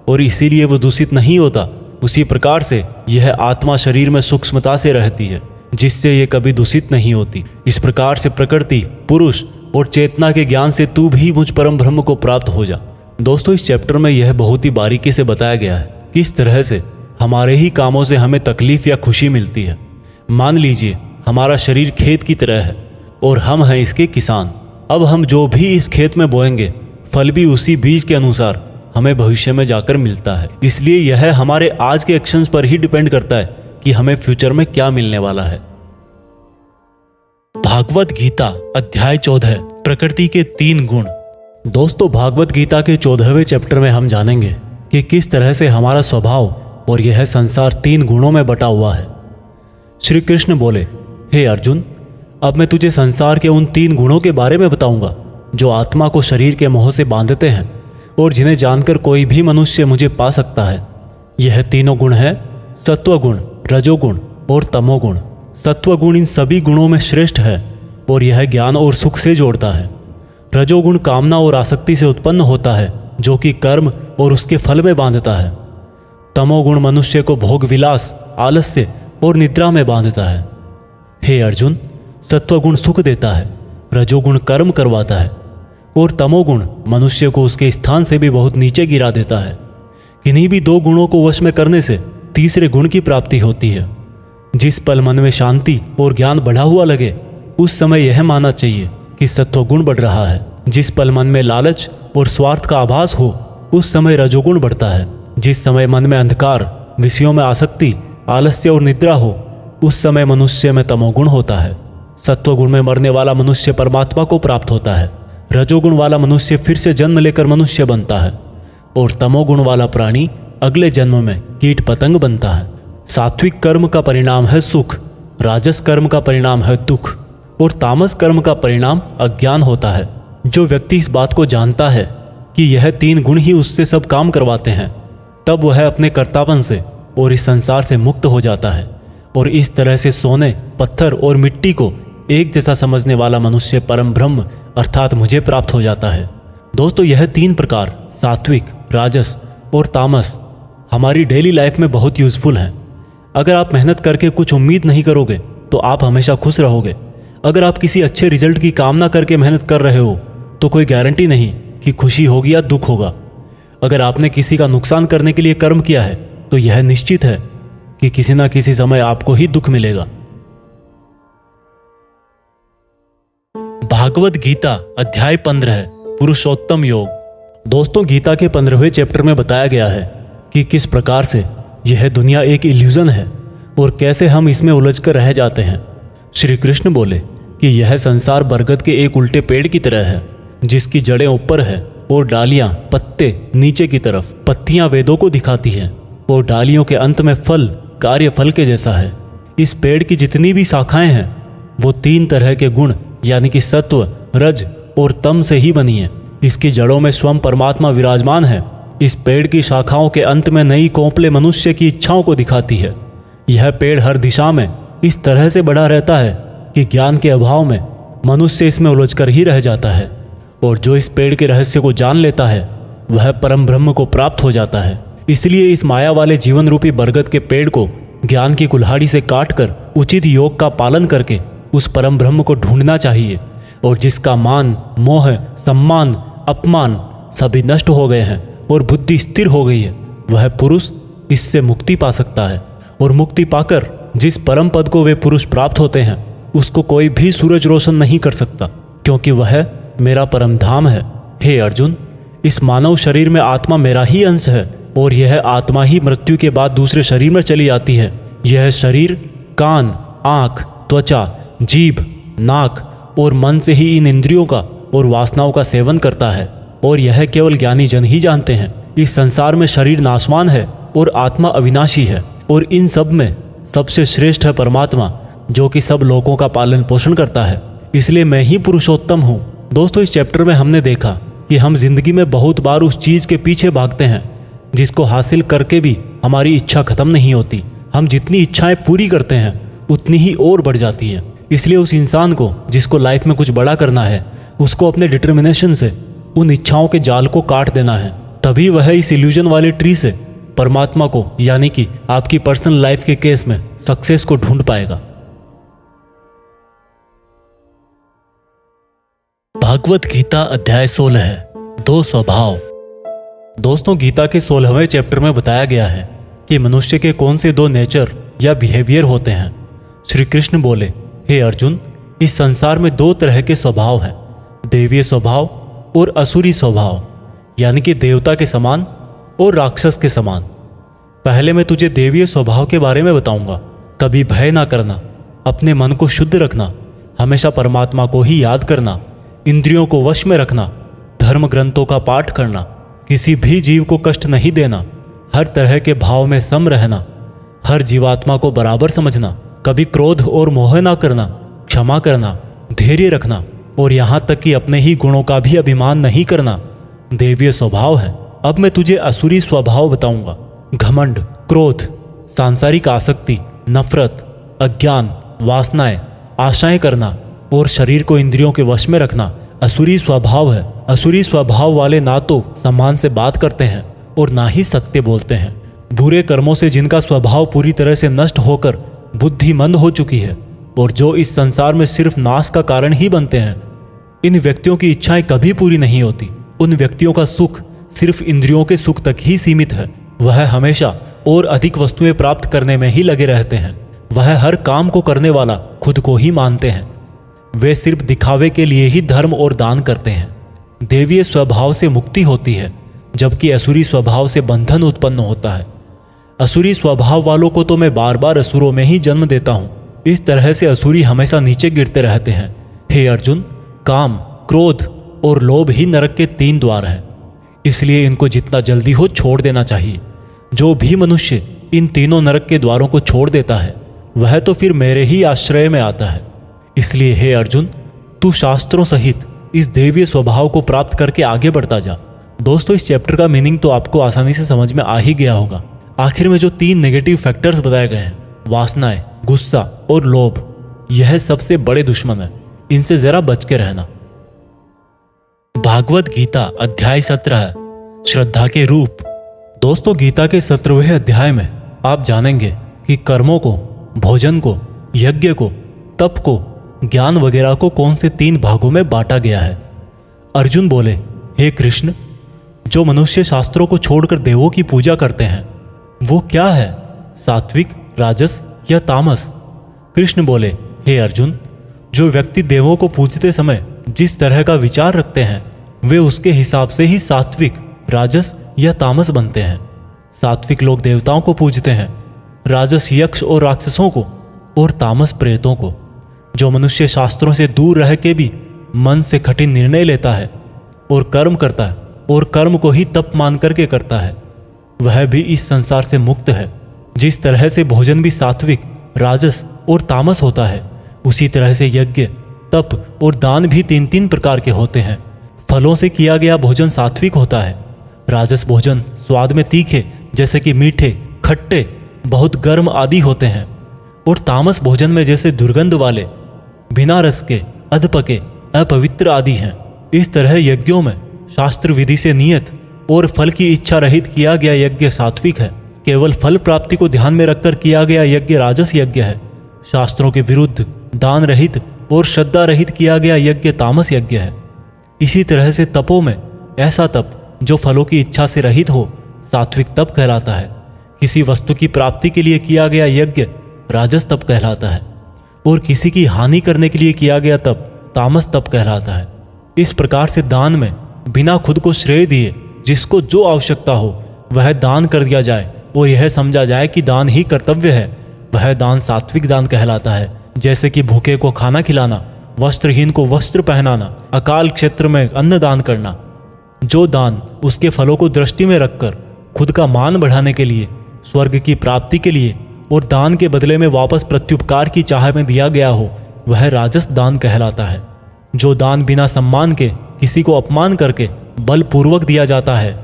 और इसीलिए वो दूषित नहीं होता, उसी प्रकार से यह आत्मा शरीर में सूक्ष्मता से रहती है जिससे ये कभी दूषित नहीं होती। इस प्रकार से प्रकृति, पुरुष और चेतना के ज्ञान से तू भी मुझ परम ब्रह्म को प्राप्त हो जा। दोस्तों, इस चैप्टर में यह बहुत ही बारीकी से बताया गया है किस तरह से हमारे ही कामों से हमें तकलीफ या खुशी मिलती है। मान लीजिए हमारा शरीर खेत की तरह है और हम हैं इसके किसान। अब हम जो भी इस खेत में बोएंगे फल भी उसी बीज के अनुसार हमें भविष्य में जाकर मिलता है। इसलिए यह हमारे आज के एक्शंस पर ही डिपेंड करता है कि हमें फ्यूचर में क्या मिलने वाला है। भागवत गीता अध्याय 14 प्रकृति के 3 गुण। दोस्तों, भागवत गीता के 14वें चैप्टर में हम जानेंगे कि किस तरह से हमारा स्वभाव और यह संसार 3 गुणों में बटा हुआ है। श्री कृष्ण बोले, हे अर्जुन, अब मैं तुझे संसार के उन 3 गुणों के बारे में बताऊंगा जो आत्मा को शरीर के मोह से बांधते हैं और जिन्हें जानकर कोई भी मनुष्य मुझे पा सकता है। यह तीनों गुण है सत्वगुण, रजोगुण और तमोगुण। सत्वगुण इन सभी गुणों में श्रेष्ठ है और यह ज्ञान और सुख से जोड़ता है। रजोगुण कामना और आसक्ति से उत्पन्न होता है जो कि कर्म और उसके फल में बांधता है। तमोगुण मनुष्य को भोग विलास, आलस्य और निद्रा में बांधता है। हे अर्जुन, सत्वगुण सुख देता है, रजोगुण कर्म करवाता है और तमोगुण मनुष्य को उसके स्थान से भी बहुत नीचे गिरा देता है। किन्हीं भी 2 गुणों को वश में करने से तीसरे गुण की प्राप्ति होती है। जिस पल मन में शांति और ज्ञान बढ़ा हुआ लगे उस समय यह मानना चाहिए कि सत्वगुण बढ़ रहा है। जिस पल मन में लालच और स्वार्थ का आभास हो उस समय रजोगुण बढ़ता है। जिस समय मन में अंधकार, विषयों में आसक्ति, आलस्य और निद्रा हो उस समय मनुष्य में तमोगुण होता है। सत्वगुण में मरने वाला मनुष्य परमात्मा को प्राप्त होता है। रजोगुण वाला मनुष्य फिर से जन्म लेकर मनुष्य बनता है और तमोगुण वाला प्राणी अगले जन्म में कीट पतंग बनता है। सात्विक कर्म का परिणाम है सुख, राजस कर्म का परिणाम है दुख और तामस कर्म का परिणाम अज्ञान होता है। जो व्यक्ति इस बात को जानता है कि यह 3 गुण ही उससे सब काम करवाते हैं तब वह अपने कर्तापन से और इस संसार से मुक्त हो जाता है और इस तरह से सोने, पत्थर और मिट्टी को एक जैसा समझने वाला मनुष्य परम ब्रह्म अर्थात मुझे प्राप्त हो जाता है। दोस्तों, यह 3 प्रकार सात्विक, राजस और तामस हमारी डेली लाइफ में बहुत यूजफुल हैं। अगर आप मेहनत करके कुछ उम्मीद नहीं करोगे तो आप हमेशा खुश रहोगे। अगर आप किसी अच्छे रिजल्ट की कामना करके मेहनत कर रहे हो तो कोई गारंटी नहीं कि खुशी होगी या दुख होगा। अगर आपने किसी का नुकसान करने के लिए कर्म किया है तो यह निश्चित है कि किसी न किसी समय आपको ही दुख मिलेगा। भागवत गीता अध्याय 15 पुरुषोत्तम योग। दोस्तों, गीता के 15वें चैप्टर में बताया गया है कि किस प्रकार से यह दुनिया एक इल्यूजन है और कैसे हम इसमें उलझकर रह जाते हैं। श्री कृष्ण बोले कि यह संसार बरगद के एक उल्टे पेड़ की तरह है जिसकी जड़ें ऊपर है और डालियां, पत्ते नीचे की तरफ। पत्तियां वेदों को दिखाती हैं और डालियों के अंत में फल कार्य फल के जैसा है। इस पेड़ की जितनी भी शाखाएं हैं वो 3 तरह के गुण यानी कि सत्व, रज और तम से ही बनी है। इसकी जड़ों में स्वयं परमात्मा विराजमान है। इस पेड़ की शाखाओं के अंत में नई कोंपले मनुष्य की इच्छाओं को दिखाती है। यह पेड़ हर दिशा में इस तरह से बढ़ा रहता है कि ज्ञान के अभाव में मनुष्य इसमें उलझकर ही रह जाता है और जो इस पेड़ के रहस्य को जान लेता है वह परम ब्रह्म को प्राप्त हो जाता है। इसलिए इस माया वाले जीवन रूपी बरगद के पेड़ को ज्ञान की कुल्हाड़ी से काटकर उचित योग का पालन करके उस परम ब्रह्म को ढूंढना चाहिए और जिसका मान, मोह, सम्मान, अपमान सभी नष्ट हो गए हैं और बुद्धि स्थिर हो गई है वह पुरुष इससे मुक्ति पा सकता है। और मुक्ति पाकर जिस परम पद को वे पुरुष प्राप्त होते हैं उसको कोई भी सूरज रोशन नहीं कर सकता क्योंकि वह मेरा परम धाम है। हे अर्जुन, इस मानव शरीर में आत्मा मेरा ही अंश है और यह आत्मा ही मृत्यु के बाद दूसरे शरीर में चली जाती है। यह शरीर कान, आँख, त्वचा, जीभ, नाक और मन से ही इन इंद्रियों का और वासनाओं का सेवन करता है, और यह केवल ज्ञानी जन ही जानते हैं। इस संसार में शरीर नाशवान है और आत्मा अविनाशी है, और इन सब में सबसे श्रेष्ठ है परमात्मा, जो कि सब लोगों का पालन पोषण करता है। इसलिए मैं ही पुरुषोत्तम हूँ। दोस्तों, इस चैप्टर में हमने देखा कि हम जिंदगी में बहुत बार उस चीज़ के पीछे भागते हैं जिसको हासिल करके भी हमारी इच्छा खत्म नहीं होती। हम जितनी इच्छाएं पूरी करते हैं उतनी ही और बढ़ जाती हैं। इसलिए उस इंसान को जिसको लाइफ में कुछ बड़ा करना है, उसको अपने डिटर्मिनेशन से उन इच्छाओं के जाल को काट देना है। तभी वह इस इल्यूजन वाले ट्री से परमात्मा को, यानी कि आपकी पर्सनल लाइफ के केस में सक्सेस को ढूंढ पाएगा। भागवत गीता अध्याय 16 है, 2 स्वभाव। दोस्तों, गीता के 16वें चैप्टर में बताया गया है कि मनुष्य के कौन से 2 नेचर या बिहेवियर होते हैं। श्री कृष्ण बोले, हे अर्जुन, इस संसार में 2 तरह के स्वभाव हैं, देवीय स्वभाव और असुरी स्वभाव, यानी कि देवता के समान और राक्षस के समान। पहले मैं तुझे देवीय स्वभाव के बारे में बताऊंगा। कभी भय ना करना, अपने मन को शुद्ध रखना, हमेशा परमात्मा को ही याद करना, इंद्रियों को वश में रखना, धर्म ग्रंथों का पाठ करना, किसी भी जीव को कष्ट नहीं देना, हर तरह के भाव में सम रहना, हर जीवात्मा को बराबर समझना, कभी क्रोध और मोह ना करना, क्षमा करना, धैर्य रखना, और यहाँ तक कि अपने ही गुणों का भी अभिमान नहीं करना देवीय स्वभाव है। अब मैं तुझे असुरी स्वभाव बताऊंगा। घमंड, क्रोध, सांसारिक आसक्ति, नफरत, अज्ञान, वासनाएं, आशाएं करना और शरीर को इंद्रियों के वश में रखना असुरी स्वभाव है। असुरी स्वभाव वाले ना तो सम्मान से बात करते हैं और ना ही सत्य बोलते हैं। बुरे कर्मों से जिनका स्वभाव पूरी तरह से नष्ट होकर बुद्धि मंद हो चुकी है और जो इस संसार में सिर्फ नाश का कारण ही बनते हैं, इन व्यक्तियों की इच्छाएं कभी पूरी नहीं होती। उन व्यक्तियों का सुख सिर्फ इंद्रियों के सुख तक ही सीमित है। वह हमेशा और अधिक वस्तुएं प्राप्त करने में ही लगे रहते हैं। वह हर काम को करने वाला खुद को ही मानते हैं। वे सिर्फ दिखावे के लिए ही धर्म और दान करते हैं। देवीय स्वभाव से मुक्ति होती है, जबकि असुरी स्वभाव से बंधन उत्पन्न होता है। असुरी स्वभाव वालों को तो मैं बार बार असुरों में ही जन्म देता हूँ। इस तरह से असुरी हमेशा नीचे गिरते रहते हैं। हे अर्जुन, काम, क्रोध और लोभ ही नरक के 3 द्वार हैं। इसलिए इनको जितना जल्दी हो छोड़ देना चाहिए। जो भी मनुष्य इन तीनों नरक के द्वारों को छोड़ देता है वह तो फिर मेरे ही आश्रय में आता है। इसलिए हे अर्जुन, तू शास्त्रों सहित इस देवीय स्वभाव को प्राप्त करके आगे बढ़ता जा। दोस्तों, इस चैप्टर का मीनिंग तो आपको आसानी से समझ में आ ही गया होगा। आखिर में जो 3 नेगेटिव फैक्टर्स बताए गए हैं, वासनाएं, गुस्सा और लोभ, यह सबसे बड़े दुश्मन है। इनसे जरा बच के रहना। भागवत गीता अध्याय 17, श्रद्धा के रूप। दोस्तों, गीता के 17वें अध्याय में आप जानेंगे कि कर्मों को, भोजन को, यज्ञ को, तप को, ज्ञान वगैरह को कौन से 3 भागों में बांटा गया है। अर्जुन बोले, हे कृष्ण, जो मनुष्य शास्त्रों को छोड़कर देवों की पूजा करते हैं वो क्या है, सात्विक, राजस या तामस? कृष्ण बोले, हे अर्जुन, जो व्यक्ति देवों को पूजते समय जिस तरह का विचार रखते हैं वे उसके हिसाब से ही सात्विक, राजस या तामस बनते हैं। सात्विक लोग देवताओं को पूजते हैं, राजस यक्ष और राक्षसों को, और तामस प्रेतों को। जो मनुष्य शास्त्रों से दूर रह के भी मन से कठिन निर्णय लेता है और कर्म करता है और कर्म को ही तप मान करके करता है, वह भी इस संसार से मुक्त है। जिस तरह से भोजन भी सात्विक, राजस और तामस होता है, उसी तरह से यज्ञ, तप और दान भी 3-3 प्रकार के होते हैं। फलों से किया गया भोजन सात्विक होता है। राजस भोजन स्वाद में तीखे, जैसे कि मीठे, खट्टे, बहुत गर्म आदि होते हैं, और तामस भोजन में जैसे दुर्गंध वाले, बिना रस के, अधपके, अपवित्र आदि हैं। इस तरह यज्ञों में शास्त्र विधि से नियत और फल की इच्छा रहित किया गया यज्ञ सात्विक है। केवल फल प्राप्ति को ध्यान में रखकर किया गया यज्ञ राजस यज्ञ है। शास्त्रों के विरुद्ध, दान रहित और श्रद्धा रहित किया गया यज्ञ तामस यज्ञ है। इसी तरह से तपों में ऐसा तप जो फलों की इच्छा से रहित हो, सात्विक तप कहलाता है। किसी वस्तु की प्राप्ति के लिए किया गया यज्ञ राजस तप कहलाता है, और किसी की हानि करने के लिए किया गया तप तामस तप कहलाता है। इस प्रकार से दान में बिना खुद को श्रेय दिए जिसको जो आवश्यकता हो वह दान कर दिया जाए और यह समझा जाए कि दान ही कर्तव्य है, वह दान सात्विक दान कहलाता है। जैसे कि भूखे को खाना खिलाना, वस्त्रहीन को वस्त्र पहनाना, अकाल क्षेत्र में अन्न दान करना। जो दान उसके फलों को दृष्टि में रखकर खुद का मान बढ़ाने के लिए, स्वर्ग की प्राप्ति के लिए और दान के बदले में वापस प्रत्युपकार की चाह में दिया गया हो, वह राजस दान कहलाता है। जो दान बिना सम्मान के किसी को अपमान करके बलपूर्वक दिया जाता है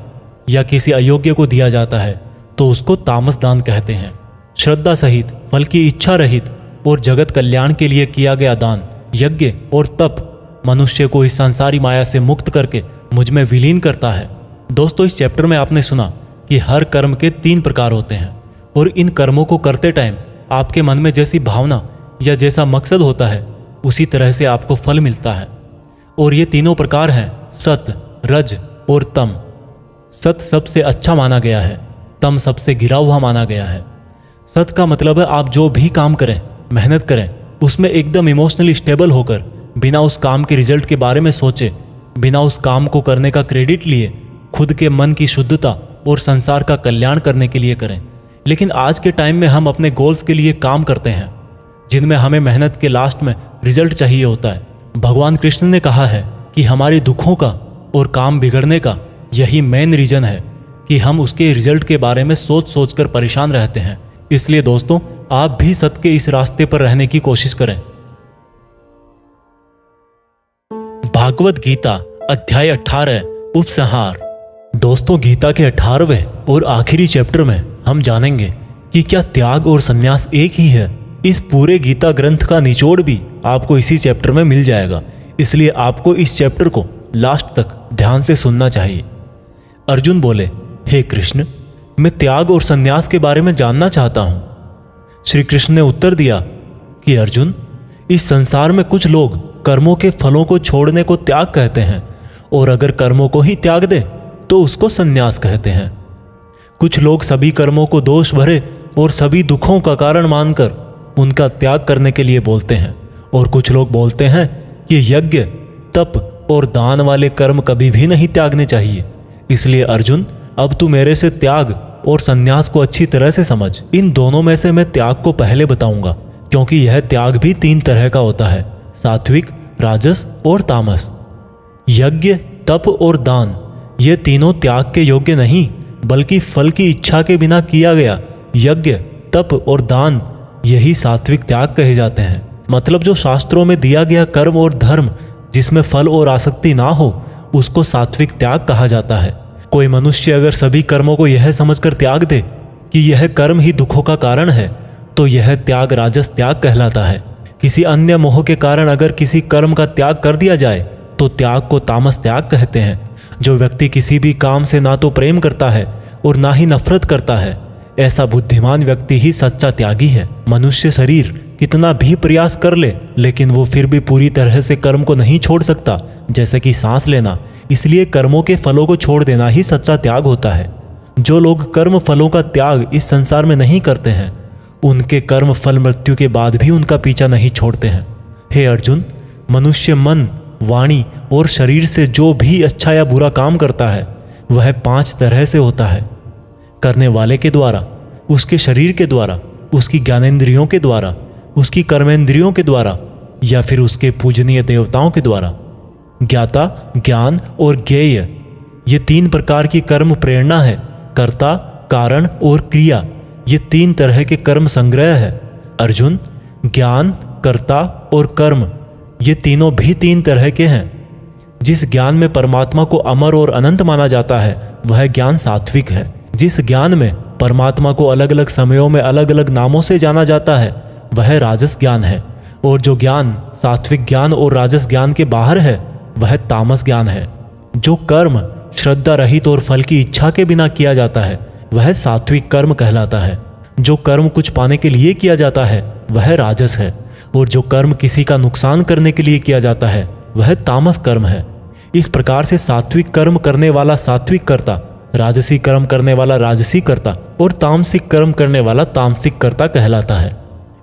या किसी अयोग्य को दिया जाता है तो उसको तामस दान कहते हैं। श्रद्धा सहित, फल की इच्छा रहित और जगत कल्याण के लिए किया गया दान, यज्ञ और तप मनुष्य को इस संसारी माया से मुक्त करके मुझ में विलीन करता है। दोस्तों, इस चैप्टर में आपने सुना कि हर कर्म के 3 प्रकार होते हैं और इन कर्मों को करते टाइम आपके मन में जैसी भावना या जैसा मकसद होता है उसी तरह से आपको फल मिलता है। और ये तीनों प्रकार हैं सत, रज और तम। सत सबसे अच्छा माना गया है, तम सबसे गिरा हुआ माना गया है। सत का मतलब है आप जो भी काम करें, मेहनत करें, उसमें एकदम इमोशनली स्टेबल होकर, बिना उस काम के रिजल्ट के बारे में सोचे, बिना उस काम को करने का क्रेडिट लिए, खुद के मन की शुद्धता और संसार का कल्याण करने के लिए करें। लेकिन आज के टाइम में हम अपने गोल्स के लिए काम करते हैं जिनमें हमें मेहनत के लास्ट में रिजल्ट चाहिए होता है। भगवान कृष्ण ने कहा है कि हमारे दुखों का और काम बिगड़ने का यही मेन रीजन है कि हम उसके रिजल्ट के बारे में सोच सोच कर परेशान रहते हैं। इसलिए दोस्तों, आप भी सत्य के इस रास्ते पर रहने की कोशिश करें। भागवत गीता अध्याय 18 उपसंहार। दोस्तों, गीता के 18वें और आखिरी चैप्टर में हम जानेंगे कि क्या त्याग और संन्यास एक ही है। इस पूरे गीता ग्रंथ का निचोड़ भी आपको इसी चैप्टर में मिल जाएगा, इसलिए आपको इस चैप्टर को लास्ट तक ध्यान से सुनना चाहिए। अर्जुन बोले, हे कृष्ण, मैं त्याग और संन्यास के बारे में जानना चाहता हूं। श्री कृष्ण ने उत्तर दिया कि अर्जुन, इस संसार में कुछ लोग कर्मों के फलों को छोड़ने को त्याग कहते हैं और अगर कर्मों को ही त्याग दे तो उसको संन्यास कहते हैं। कुछ लोग सभी कर्मों को दोष भरे और सभी दुखों का कारण मानकर उनका त्याग करने के लिए बोलते हैं और कुछ लोग बोलते हैं कि यज्ञ, तप और दान वाले कर्म कभी भी नहीं त्यागने चाहिए। इसलिए अर्जुन, अब तू मेरे से त्याग और संन्यास को अच्छी तरह से समझ। इन दोनों में से मैं त्याग को पहले बताऊंगा क्योंकि यह त्याग भी 3 तरह का होता है, सात्विक, राजस और तामस। यज्ञ, तप और दान ये तीनों त्याग के योग्य नहीं बल्कि फल की इच्छा के बिना किया गया यज्ञ, तप और दान यही सात्विक त्याग कहे जाते हैं। मतलब जो शास्त्रों में दिया गया कर्म और धर्म जिसमें फल और आसक्ति ना हो उसको सात्विक त्याग कहा जाता है। कोई मनुष्य अगर सभी कर्मों को यह समझकर त्याग दे कि यह कर्म ही दुखों का कारण है तो यह त्याग राजस त्याग कहलाता है। किसी अन्य मोह के कारण अगर किसी कर्म का त्याग कर दिया जाए तो त्याग को तामस त्याग कहते हैं। जो व्यक्ति किसी भी काम से ना तो प्रेम करता है और ना ही नफरत करता है, ऐसा बुद्धिमान व्यक्ति ही सच्चा त्यागी है। मनुष्य शरीर कितना भी प्रयास कर ले लेकिन वो फिर भी पूरी तरह से कर्म को नहीं छोड़ सकता, जैसे कि सांस लेना। इसलिए कर्मों के फलों को छोड़ देना ही सच्चा त्याग होता है। जो लोग कर्म फलों का त्याग इस संसार में नहीं करते हैं उनके कर्म फल मृत्यु के बाद भी उनका पीछा नहीं छोड़ते हैं। हे अर्जुन, मनुष्य मन, वाणी और शरीर से जो भी अच्छा या बुरा काम करता है वह 5 तरह से होता है। करने वाले के द्वारा, उसके शरीर के द्वारा, उसकी ज्ञानेंद्रियों के द्वारा, उसकी कर्मेंद्रियों के द्वारा या फिर उसके पूजनीय देवताओं के द्वारा। ज्ञाता, ज्ञान और ज्ञेय ये 3 प्रकार की कर्म प्रेरणा है। कर्ता, कारण और क्रिया ये 3 तरह के कर्म संग्रह है। अर्जुन, ज्ञान, कर्ता और कर्म ये तीनों भी 3 तरह के हैं। जिस ज्ञान में परमात्मा को अमर और अनंत माना जाता है वह ज्ञान सात्विक है। जिस ज्ञान में परमात्मा को अलग अलग समयों में अलग अलग नामों से जाना जाता है वह राजस ज्ञान है। और जो ज्ञान सात्विक ज्ञान और राजस ज्ञान के बाहर है वह तामस ज्ञान है। जो कर्म श्रद्धा रहित और फल की इच्छा के बिना किया जाता है वह सात्विक कर्म कहलाता है। जो कर्म कुछ पाने के लिए किया जाता है वह राजस है और जो कर्म किसी का नुकसान करने के लिए किया जाता है वह तामस कर्म है। इस प्रकार से सात्विक कर्म करने वाला सात्विक कर्ता, राजसी कर्म करने वाला राजसी कर्ता और तामसिक कर्म करने वाला तामसिक कर्ता कहलाता है।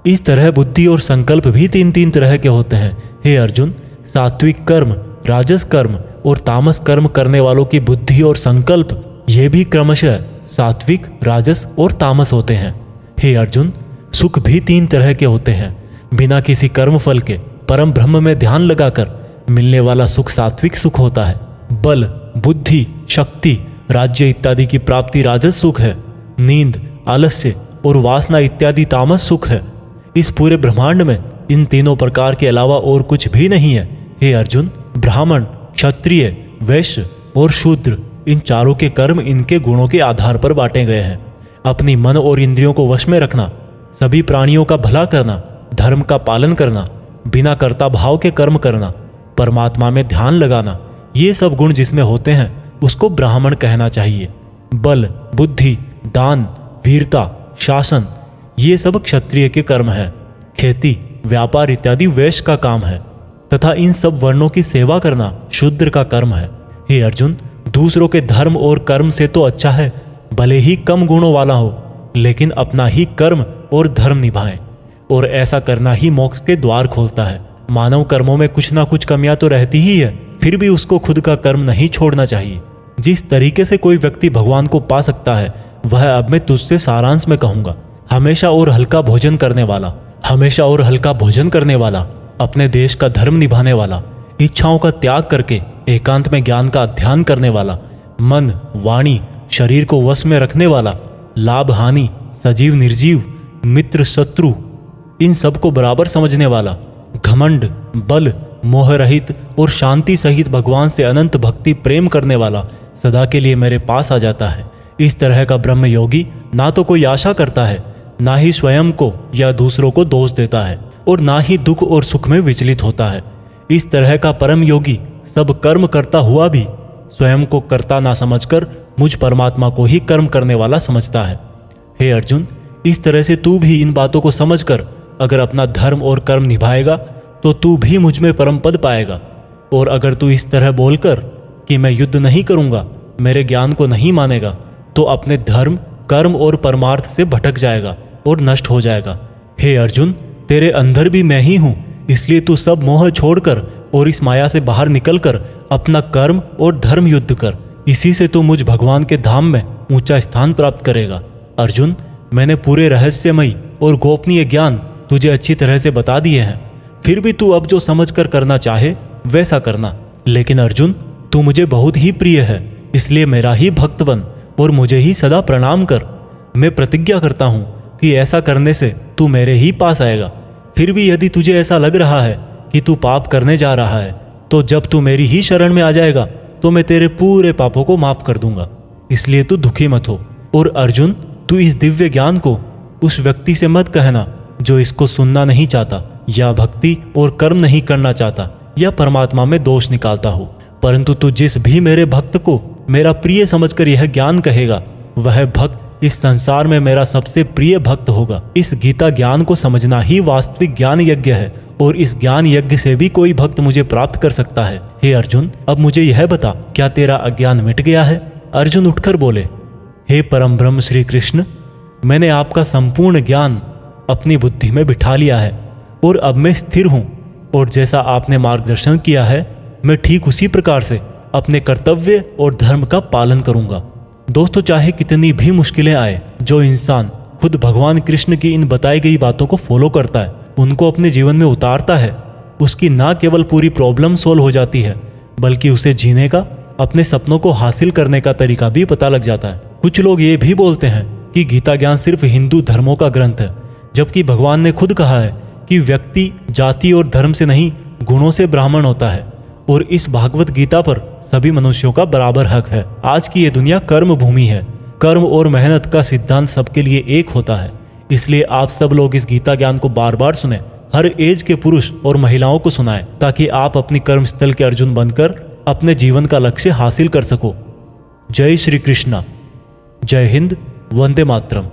इस तरह बुद्धि और संकल्प भी 3 तरह के होते हैं। हे अर्जुन, सात्विक कर्म, राजस कर्म और तामस कर्म करने वालों की बुद्धि और संकल्प ये भी क्रमशः सात्विक, राजस और तामस होते हैं। हे अर्जुन, सुख भी 3 तरह के होते हैं। बिना किसी कर्म फल के परम ब्रह्म में ध्यान लगाकर मिलने वाला सुख सात्विक सुख होता है। बल, बुद्धि, शक्ति, राज्य इत्यादि की प्राप्ति राजस सुख है। नींद, आलस्य और वासना इत्यादि तामस सुख है। इस पूरे ब्रह्मांड में इन तीनों प्रकार के अलावा और कुछ भी नहीं है। हे अर्जुन, ब्राह्मण, क्षत्रिय, वैश्य और शूद्र, इन चारों के कर्म इनके गुणों के आधार पर बांटे गए हैं। अपनी मन और इंद्रियों को वश में रखना, सभी प्राणियों का भला करना, धर्म का पालन करना, बिना कर्ता भाव के कर्म करना, परमात्मा में ध्यान लगाना, ये सब गुण जिसमें होते हैं उसको ब्राह्मण कहना चाहिए। बल, बुद्धि, दान, वीरता, शासन, ये सब क्षत्रिय के कर्म है। खेती, व्यापार इत्यादि वैश्य का काम है तथा इन सब वर्णों की सेवा करना शूद्र का कर्म है। हे अर्जुन, दूसरों के धर्म और कर्म से तो अच्छा है भले ही कम गुणों वाला हो, लेकिन अपना ही कर्म और धर्म निभाएं, और ऐसा करना ही मोक्ष के द्वार खोलता है। मानव कर्मों में कुछ ना कुछ कमियां तो रहती ही है, फिर भी उसको खुद का कर्म नहीं छोड़ना चाहिए। जिस तरीके से कोई व्यक्ति भगवान को पा सकता है वह अब मैं तुझसे सारांश में कहूंगा। हमेशा और हल्का भोजन करने वाला, हमेशा और हल्का भोजन करने वाला, अपने देश का धर्म निभाने वाला, इच्छाओं का त्याग करके एकांत में ज्ञान का अध्ययन करने वाला, मन, वाणी, शरीर को वश में रखने वाला, लाभ हानि, सजीव निर्जीव, मित्र शत्रु, इन सब को बराबर समझने वाला, घमंड, बल, मोह रहित और शांति सहित भगवान से अनंत भक्ति प्रेम करने वाला सदा के लिए मेरे पास आ जाता है। इस तरह का ब्रह्म योगी ना तो कोई आशा करता है, ना ही स्वयं को या दूसरों को दोष देता है, और ना ही दुख और सुख में विचलित होता है। इस तरह का परम योगी सब कर्म करता हुआ भी स्वयं को कर्ता ना समझकर मुझ परमात्मा को ही कर्म करने वाला समझता है। हे अर्जुन, इस तरह से तू भी इन बातों को समझकर अगर अपना धर्म और कर्म निभाएगा तो तू भी मुझ में परम पद पाएगा। और अगर तू इस तरह बोलकर कि मैं युद्ध नहीं करूंगा, मेरे ज्ञान को नहीं मानेगा, तो अपने धर्म, कर्म और परमार्थ से भटक जाएगा और नष्ट हो जाएगा। हे अर्जुन, तेरे अंदर भी मैं ही हूं, इसलिए तू सब मोह छोड़कर और इस माया से बाहर निकलकर अपना कर्म और धर्म युद्ध कर। इसी से तू मुझ भगवान के धाम में ऊंचा स्थान प्राप्त करेगा। अर्जुन, मैंने पूरे रहस्यमयी और गोपनीय ज्ञान तुझे अच्छी तरह से बता दिए हैं, फिर भी तू अब जो समझ कर करना चाहे वैसा करना। लेकिन अर्जुन, तू मुझे बहुत ही प्रिय है, इसलिए मेरा ही भक्त बन और मुझे ही सदा प्रणाम कर। मैं प्रतिज्ञा करता हूँ कि ऐसा करने से तू मेरे ही पास आएगा। फिर भी यदि तुझे ऐसा लग रहा है कि तू पाप करने जा रहा है, तो जब तू मेरी ही शरण में आ जाएगा तो मैं तेरे पूरे पापों को माफ कर दूंगा। इसलिए तू दुखी मत हो। और अर्जुन, तू इस दिव्य ज्ञान को उस व्यक्ति से मत कहना जो इसको सुनना नहीं चाहता, या भक्ति और कर्म नहीं करना चाहता, या परमात्मा में दोष निकालता हो। परंतु तू जिस भी मेरे भक्त को मेरा प्रिय समझकर यह ज्ञान कहेगा, वह भक्त इस संसार में मेरा सबसे प्रिय भक्त होगा। इस गीता ज्ञान को समझना ही वास्तविक ज्ञान यज्ञ है, और इस ज्ञान यज्ञ से भी कोई भक्त मुझे प्राप्त कर सकता है। हे अर्जुन, अब मुझे यह बता, क्या तेरा अज्ञान मिट गया है? अर्जुन उठकर बोले, हे परम ब्रह्म श्री कृष्ण, मैंने आपका संपूर्ण ज्ञान अपनी बुद्धि में बिठा लिया है और अब मैं स्थिर हूँ, और जैसा आपने मार्गदर्शन किया है मैं ठीक उसी प्रकार से अपने कर्तव्य और धर्म का पालन करूंगा। दोस्तों, चाहे कितनी भी मुश्किलें आए, जो इंसान खुद भगवान कृष्ण की इन बताई गई बातों को फॉलो करता है, उनको अपने जीवन में उतारता है, उसकी ना केवल पूरी प्रॉब्लम सॉल्व हो जाती है, बल्कि उसे जीने का, अपने सपनों को हासिल करने का तरीका भी पता लग जाता है। कुछ लोग ये भी बोलते हैं कि गीता ज्ञान सिर्फ हिंदू धर्मों का ग्रंथ है, जबकि भगवान ने खुद कहा है कि व्यक्ति जाति और धर्म से नहीं, गुणों से ब्राह्मण होता है, और इस भागवत गीता पर सभी मनुष्यों का बराबर हक है। आज की ये दुनिया कर्म भूमि है। कर्म और मेहनत का सिद्धांत सबके लिए एक होता है। इसलिए आप सब लोग इस गीता ज्ञान को बार बार सुने, हर एज के पुरुष और महिलाओं को सुनाएं, ताकि आप अपनी कर्मस्थल के अर्जुन बनकर अपने जीवन का लक्ष्य हासिल कर सको। जय श्री कृष्णा। जय हिंद। वंदे मातरम।